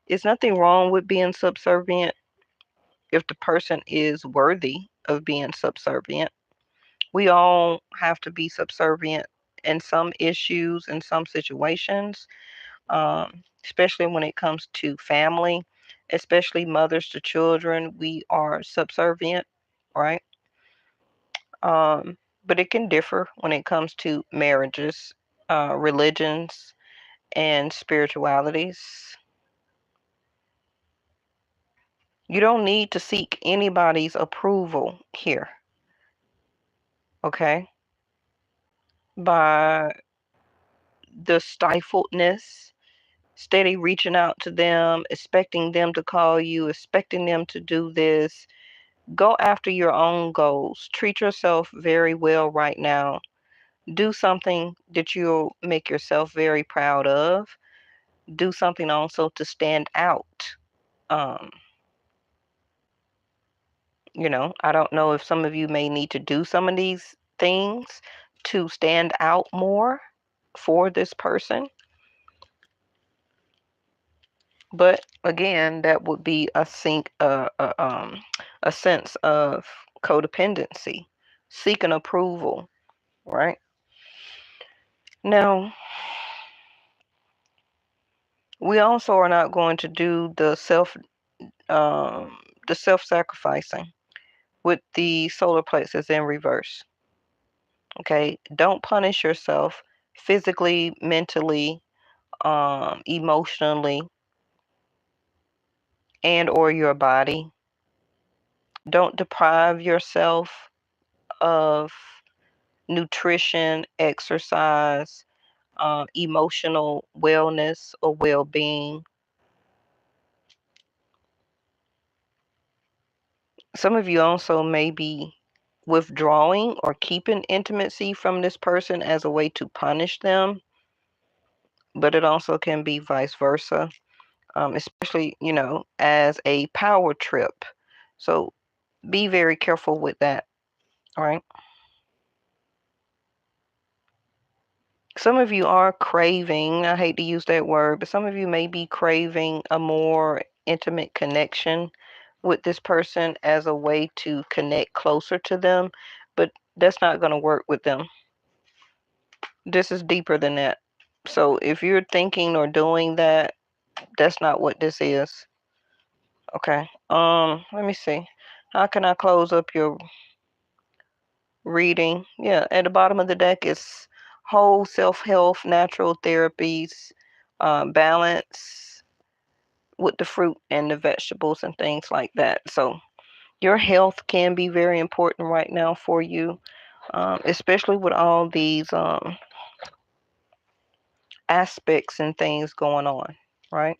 there's nothing wrong with being subservient if the person is worthy of being subservient. We all have to be subservient in some issues, in some situations, especially when it comes to family, especially mothers to children. We are subservient, right? But it can differ when it comes to marriages, religions, and spiritualities. You don't need to seek anybody's approval here, okay? By the stifledness, steady reaching out to them, expecting them to call you, expecting them to do this. Go after your own goals. Treat yourself very well right now. Do something that you'll make yourself very proud of. Do something also to stand out. Um, I don't know if some of you may need to do some of these things to stand out more for this person. But again, that would be a sense of codependency, seeking approval, right? Now, we also are not going to do the self-sacrificing with the solar plexus in reverse. Okay, don't punish yourself physically, mentally, emotionally, and or your body. Don't deprive yourself of nutrition, exercise, emotional wellness or well-being. Some of you also may be withdrawing or keeping intimacy from this person as a way to punish them, but it also can be vice versa, especially, as a power trip. So be very careful with that, all right? Some of you are craving, I hate to use that word, but some of you may be craving a more intimate connection with this person as a way to connect closer to them, but that's not going to work with them. This is deeper than that. So if you're thinking or doing that, that's not what this is. Okay. Let me see. How can I close up your reading? Yeah, at the bottom of the deck is whole self-health, natural therapies, balance with the fruit and the vegetables and things like that. So your health can be very important right now for you, especially with all these aspects and things going on, right?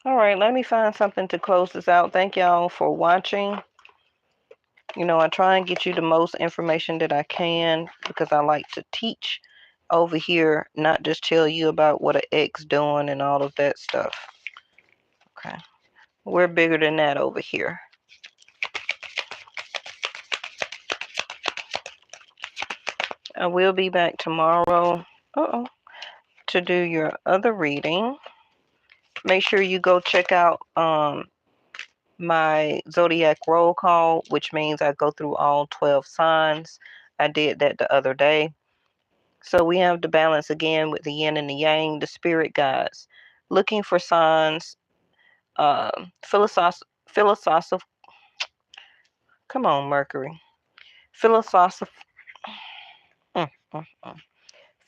All right, let me find something to close this out. Thank y'all for watching. I try and get you the most information that I can because I like to teach over here, not just tell you about what an ex doing and all of that stuff. Okay. We're bigger than that over here. I will be back tomorrow to do your other reading. Make sure you go check out my zodiac roll call, which means I go through all 12 signs. I did that the other day. So we have the balance again with the yin and the yang, the spirit guides, looking for signs, philosophical. Come on, Mercury. Philosophical, mm, mm, mm.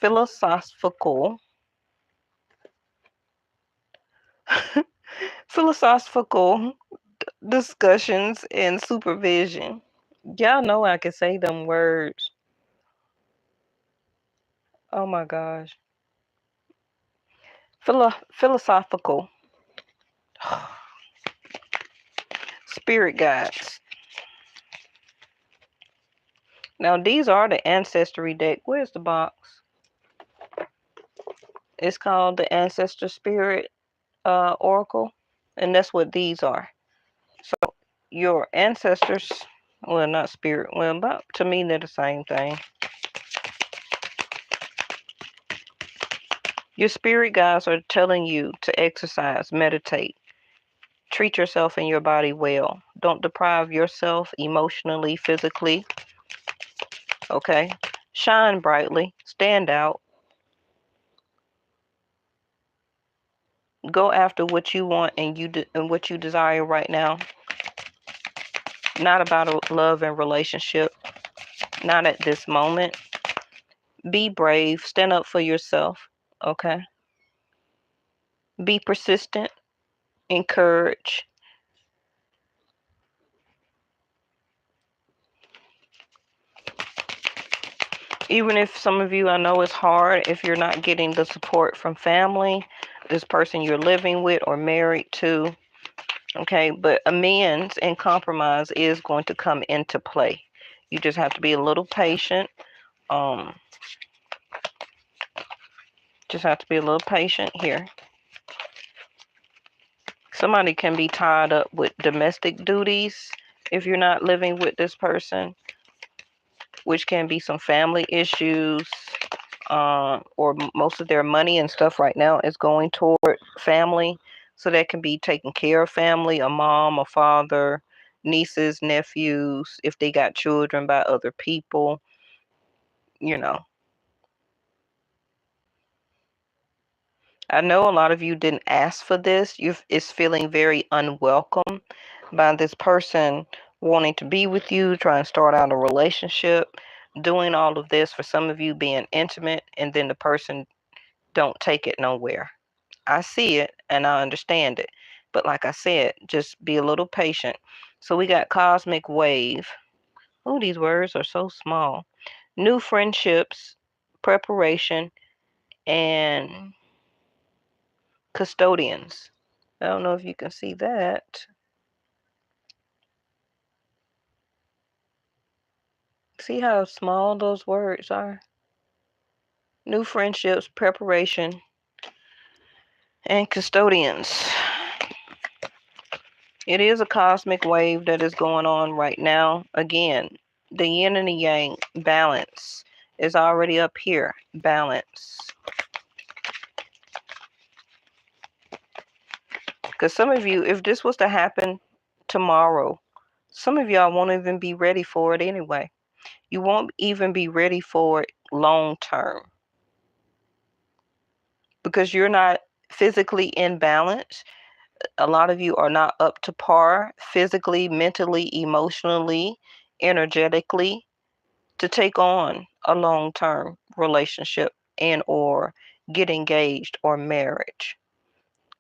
philosophical, philosophical discussions and supervision. Y'all know I can say them words. Oh my gosh. Philosophical spirit guides. Now these are the ancestry deck. Where's the box? It's called the Ancestor Spirit Oracle, and that's what these are. So your ancestors, well, not spirit, well, but to me they're the same thing. Your spirit guides are telling you to exercise, meditate, treat yourself and your body well. Don't deprive yourself emotionally, physically. Okay? Shine brightly, stand out. Go after what you want and what you desire right now. Not about love and relationship. Not at this moment. Be brave. Stand up for yourself. Okay? Be persistent. Encourage. Even if some of you, I know it's hard if you're not getting the support from family, this person you're living with or married to. Okay, but amends and compromise is going to come into play. You just have to be a little patient. Just have to be a little patient here. Somebody can be tied up with domestic duties if you're not living with this person, which can be some family issues, or most of their money and stuff right now is going toward family. So that can be taking care of family, a mom, a father, nieces, nephews, if they got children by other people, you know. I know a lot of you didn't ask for this. It's feeling very unwelcome by this person wanting to be with you, trying to start out a relationship, doing all of this, for some of you being intimate, and then the person don't take it nowhere. I see it and I understand it. But like I said, just be a little patient. So we got cosmic wave. Oh, these words are so small. New friendships, preparation, and custodians. I don't know if you can see that. See how small those words are? New friendships, preparation, and custodians. It is a cosmic wave that is going on right now. Again, the yin and the yang, balance, is already up here. Balance. Because some of you, if this was to happen tomorrow, some of y'all won't even be ready for it anyway. You won't even be ready for it long term. Because you're not physically in balance. A lot of you are not up to par physically, mentally, emotionally, energetically, to take on a long-term relationship and or get engaged or marriage.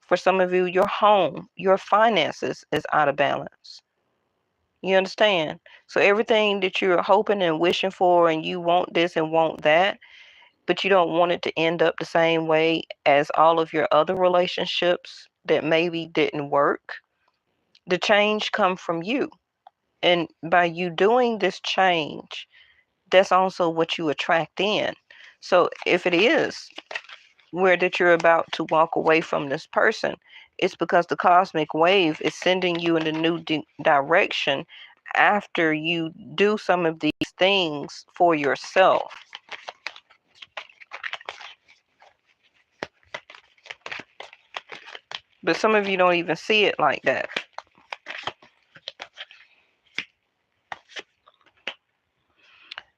For some of you, your home, your finances is out of balance. You understand? So everything that you're hoping and wishing for, and you want this and want that, but you don't want it to end up the same way as all of your other relationships that maybe didn't work. The change come from you. And by you doing this change, that's also what you attract in. So if it is where that you're about to walk away from this person, it's because the cosmic wave is sending you in a new direction after you do some of these things for yourself. But some of you don't even see it like that.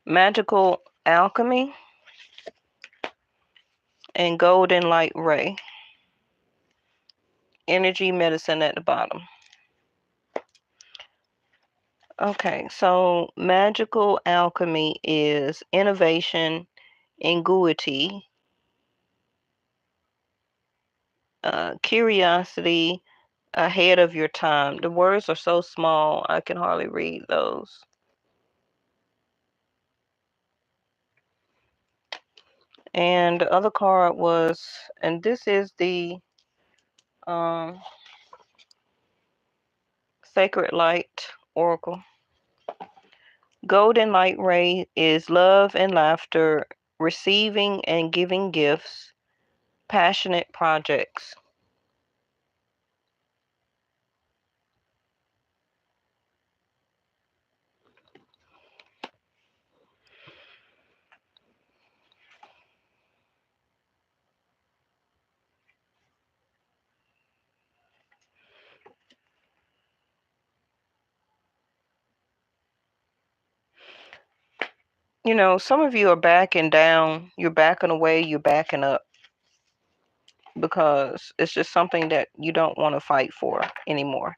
Magical alchemy and golden light ray. Energy medicine at the bottom. Okay, so magical alchemy is innovation, ingenuity, curiosity, ahead of your time. The words are so small, I can hardly read those. And the other card was, and this is the Sacred Light Oracle. Golden light ray is love and laughter, receiving and giving gifts, passionate projects. You know, some of you are backing down, you're backing away, you're backing up, because it's just something that you don't want to fight for anymore.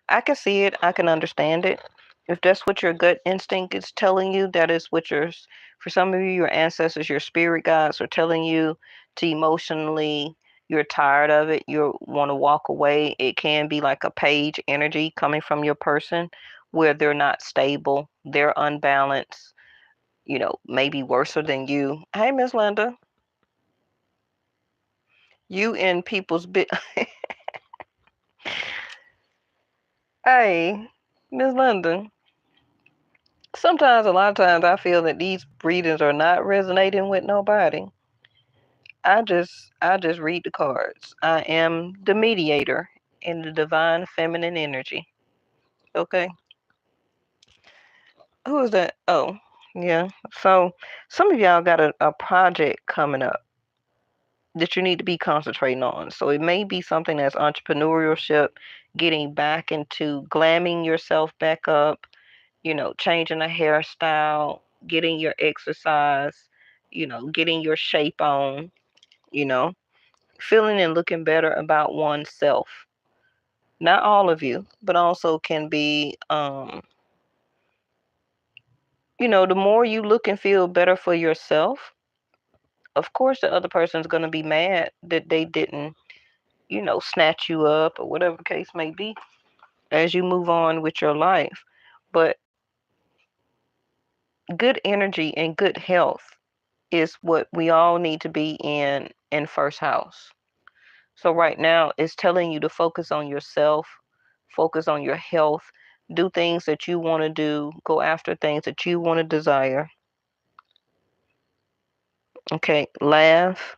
I can see it, I can understand it. If that's what your gut instinct is telling you, that is what for some of you, your ancestors, your spirit guides are telling you to emotionally, you're tired of it, you want to walk away. It can be like a page energy coming from your person where they're not stable, they're unbalanced. maybe worse than you. Hey, Miss Linda, you in people's Hey, Miss Linda. Sometimes, a lot of times, I feel that these readings are not resonating with nobody. I just read the cards. I am the mediator in the divine feminine energy. Okay. Who is that? Oh, yeah. So some of y'all got a project coming up that you need to be concentrating on. So it may be something that's entrepreneurship, getting back into glamming yourself back up, changing a hairstyle, getting your exercise, getting your shape on, you know, feeling and looking better about oneself. Not all of you, but also can be, the more you look and feel better for yourself, of course the other person's going to be mad that they didn't, snatch you up or whatever the case may be as you move on with your life. But good energy and good health is what we all need to be in first house. So right now it's telling you to focus on yourself, focus on your health, do things that you want to do, go after things that you want to desire. Okay, laugh,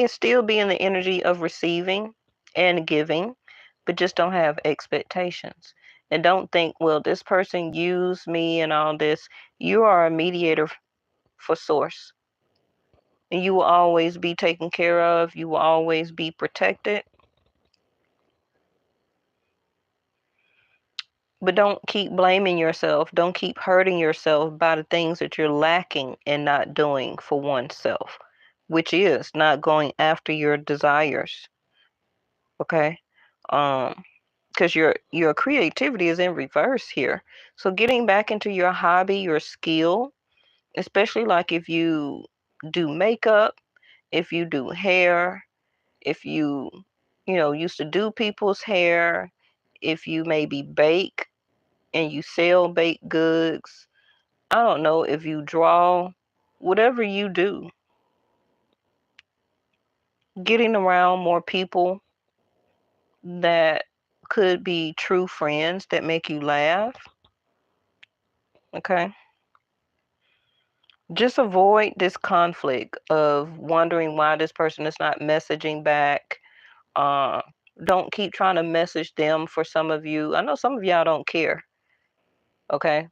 still be in the energy of receiving and giving, but just don't have expectations. And don't think, well, this person used me and all this. You are a mediator for source. And you will always be taken care of. You will always be protected. But don't keep blaming yourself. Don't keep hurting yourself by the things that you're lacking and not doing for oneself, which is not going after your desires. Okay? Because your creativity is in reverse here. So getting back into your hobby, your skill, especially like if you do makeup, if you do hair, if you used to do people's hair, if you maybe bake and you sell baked goods, I don't know, if you draw, whatever you do, getting around more people that could be true friends that make you laugh. Okay. Just avoid this conflict of wondering why this person is not messaging back. Uh, don't keep trying to message them for some of you. I know some of y'all don't care. Okay.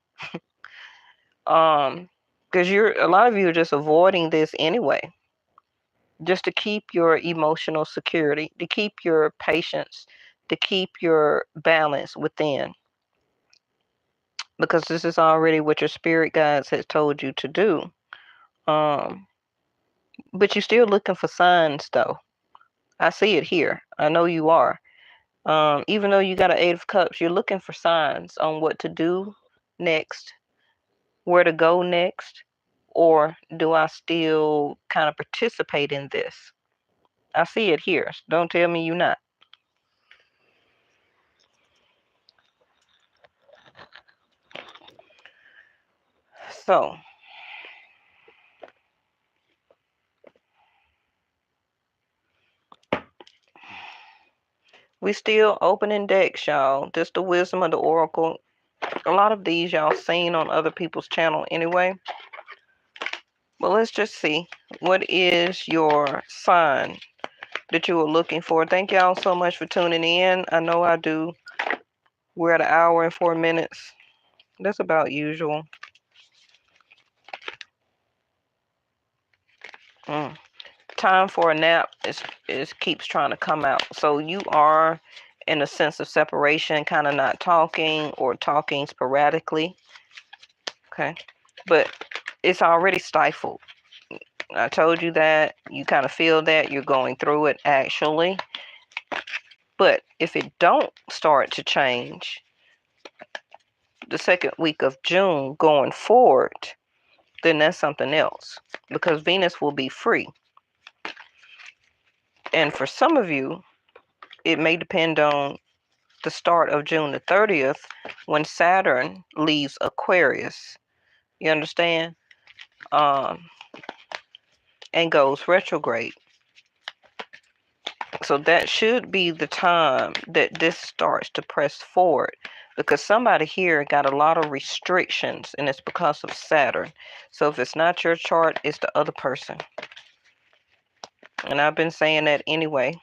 Because a lot of you are just avoiding this anyway, just to keep your emotional security, to keep your patience, to keep your balance within, because this is already what your spirit guides has told you to do. Um, but you're still looking for signs, though. I see it here. I know you are. Even though you got an Eight of Cups, you're looking for signs on what to do next, where to go next, or do I still kind of participate in this? I see it here. Don't tell me you're not. So, we still opening decks, y'all. This the wisdom of the oracle. A lot of these y'all seen on other people's channel anyway. But let's just see. What is your sign that you were looking for? Thank y'all so much for tuning in. I know I do. We're at 1 hour and 4 minutes. That's about usual. Time for a nap is keeps trying to come out. So you are in a sense of separation, kind of not talking or talking sporadically. Okay. But it's already stifled. I told you that. You kind of feel that you're going through it actually. But if it don't start to change the second week of June going forward, then that's something else, because Venus will be free. And for some of you, it may depend on the start of June the 30th when Saturn leaves Aquarius. You understand? and goes retrograde. So that should be the time that this starts to press forward, because somebody here got a lot of restrictions, and it's because of Saturn. So if it's not your chart, it's the other person. And I've been saying that anyway.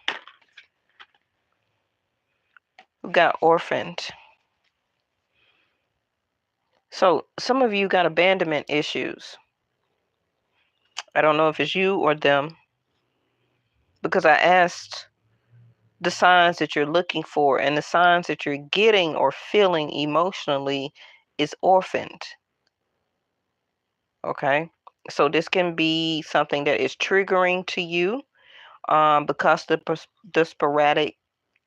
We got orphaned. So some of you got abandonment issues. I don't know if it's you or them, because I asked the signs that you're looking for, and the signs that you're getting or feeling emotionally is orphaned. Okay, so this can be something that is triggering to you, because the sporadic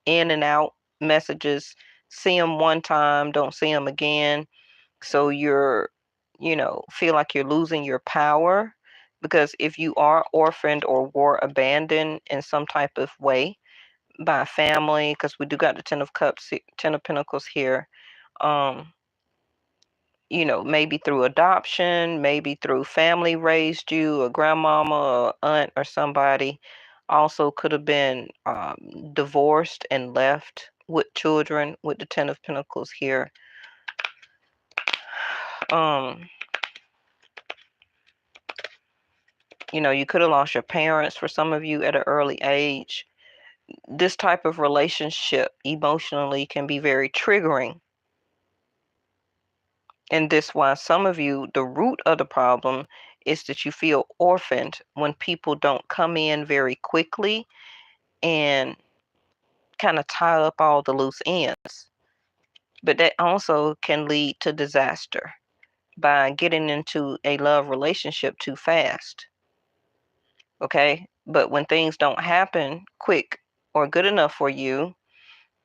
in and out messages. See them one time, don't see them again. So you're, feel like you're losing your power, because if you are orphaned or were abandoned in some type of way by a family, because we do got the Ten of Cups, Ten of Pentacles here, maybe through adoption, maybe through family raised you, a grandmama, or aunt, or somebody. Also could have been divorced and left with children with the Ten of Pentacles here. You could have lost your parents for some of you at an early age. This type of relationship emotionally can be very triggering. And this why some of you, the root of the problem is that you feel orphaned when people don't come in very quickly and kind of tie up all the loose ends. But that also can lead to disaster by getting into a love relationship too fast. Okay? But when things don't happen quick or good enough for you,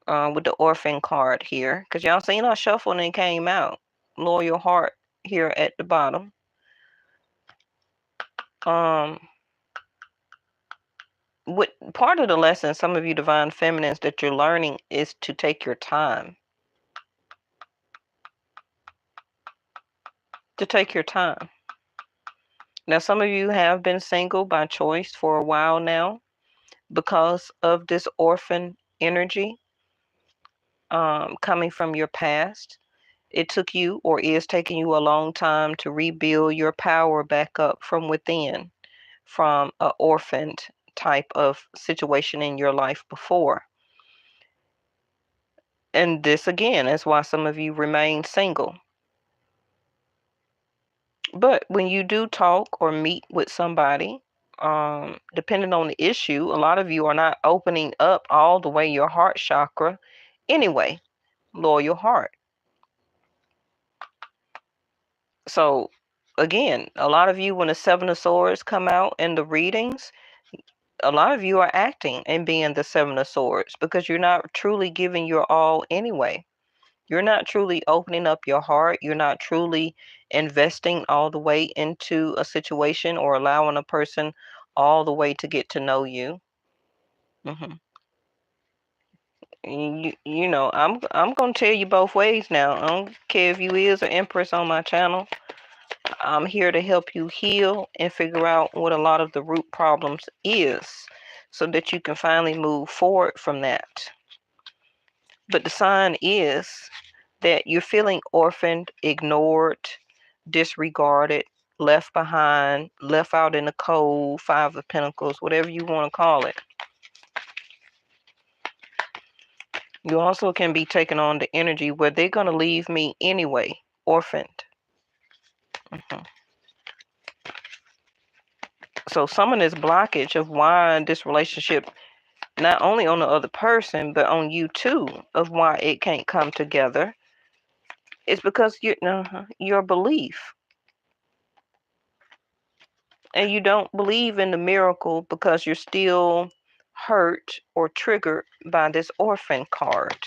with the orphan card here, because y'all seen I shuffled and it came out. Loyal heart here at the bottom. What part of the lesson, some of you divine feminines, that you're learning is to take your time. To take your time. Now, some of you have been single by choice for a while now because of this orphan energy coming from your past. It took you, or is taking you, a long time to rebuild your power back up from within, from an orphaned type of situation in your life before. And this again is why some of you remain single. But when you do talk or meet with somebody, depending on the issue, a lot of you are not opening up all the way your heart chakra anyway. Loyal heart. So again, a lot of you, when the Seven of Swords come out in the readings, a lot of you are acting and being the Seven of Swords because you're not truly giving your all anyway. You're not truly opening up your heart. You're not truly investing all the way into a situation or allowing a person all the way to get to know you. I'm gonna tell you both ways now. I don't care if you is an empress on my channel. I'm here to help you heal and figure out what a lot of the root problems is, so that you can finally move forward from that. But the sign is that you're feeling orphaned, ignored, disregarded, left behind, left out in the cold, Five of Pentacles, whatever you want to call it. You also can be taking on the energy where they're going to leave me anyway, orphaned. So some of this blockage of why this relationship, not only on the other person, but on you too, of why it can't come together, is because your belief. And you don't believe in the miracle because you're still hurt or triggered by this orphan card.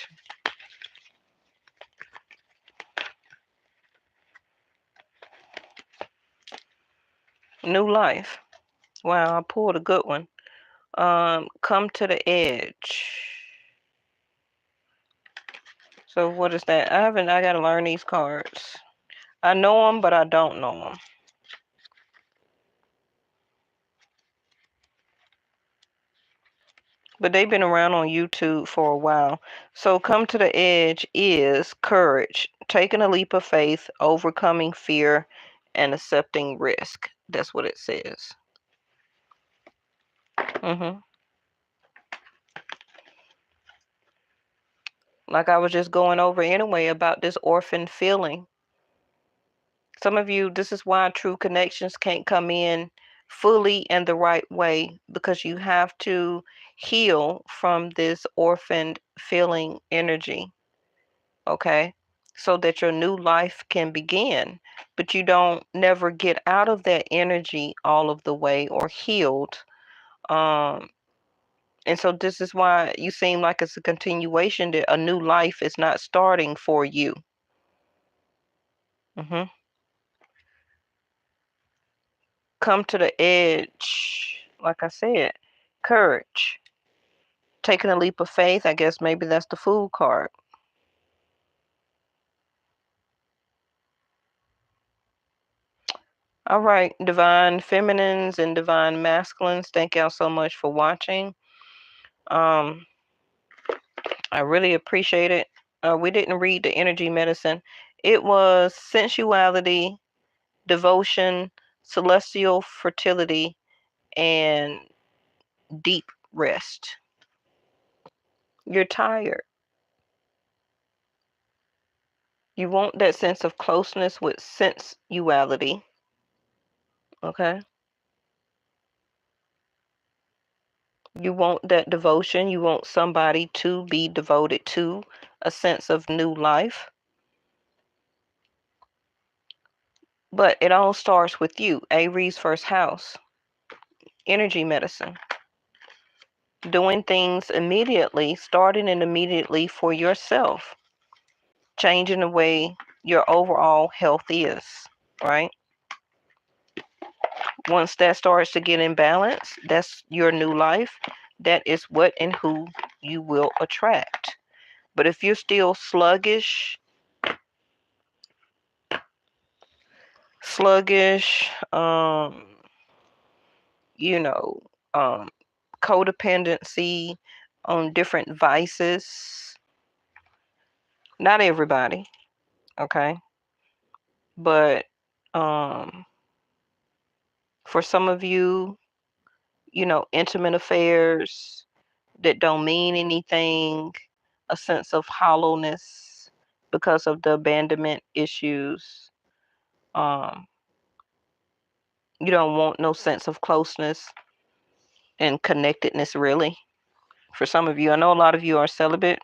New life. Wow, I pulled a good one. Come to the edge. So what is that? I gotta learn these cards. I know them, but I don't know them. But they've been around on YouTube for a while. So come to the edge is courage, taking a leap of faith, overcoming fear, and accepting risk. That's what it says. Like I was just going over anyway about this orphan feeling. Some of you, this is why true connections can't come in fully and the right way, because you have to heal from this orphaned feeling energy, okay? So that your new life can begin. But you don't never get out of that energy all of the way or healed. And so this is why you seem like it's a continuation, that a new life is not starting for you. Come to the edge, like I said, courage, taking a leap of faith. I guess maybe that's the Fool card. All right, divine feminines and divine masculines, thank y'all so much for watching. I really appreciate it. We didn't read the energy medicine. It was sensuality, devotion, celestial fertility, and deep rest. You're tired. You want that sense of closeness with sensuality. Okay. You want that devotion. You want somebody to be devoted to, a sense of new life. But it all starts with you. Aries first house. Energy medicine. Doing things immediately, starting and immediately for yourself. Changing the way your overall health is, right? Once that starts to get in balance, that's your new life. That is what and who you will attract. But if you're still sluggish, you know, codependency on different vices, not everybody, okay? But for some of you, intimate affairs that don't mean anything, a sense of hollowness because of the abandonment issues. You don't want no sense of closeness and connectedness, really. For some of you, I know a lot of you are celibate.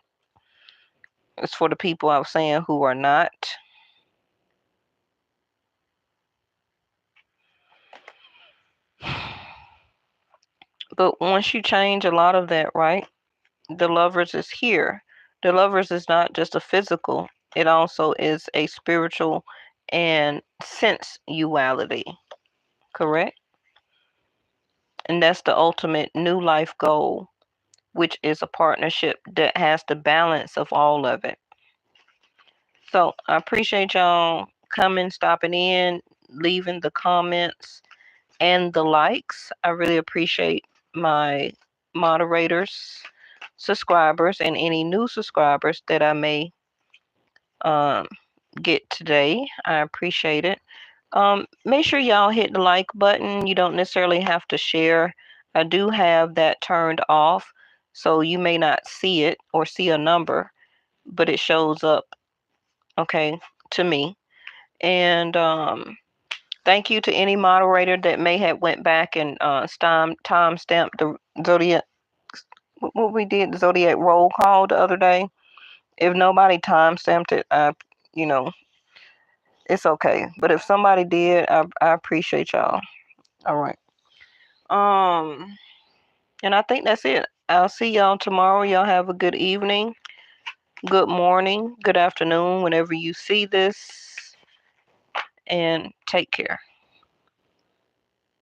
It's for the people I was saying who are not. But once you change a lot of that, right? The lovers is here. The lovers is not just a physical, it also is a spiritual and sensuality, correct? And that's the ultimate new life goal, which is a partnership that has the balance of all of it. So I appreciate y'all coming, stopping in, leaving the comments and the likes. I really appreciate my moderators, subscribers, and any new subscribers that I may get today. I appreciate it. Make sure y'all hit the like button. You don't necessarily have to share. I do have that turned off, so you may not see it or see a number, but it shows up, okay, to me. And thank you to any moderator that may have went back and time stamped the zodiac. What we did, the zodiac roll call the other day. If nobody time stamped it, it's okay. But if somebody did, I appreciate y'all. All right. And I think that's it. I'll see y'all tomorrow. Y'all have a good evening, good morning, good afternoon, whenever you see this, and take care.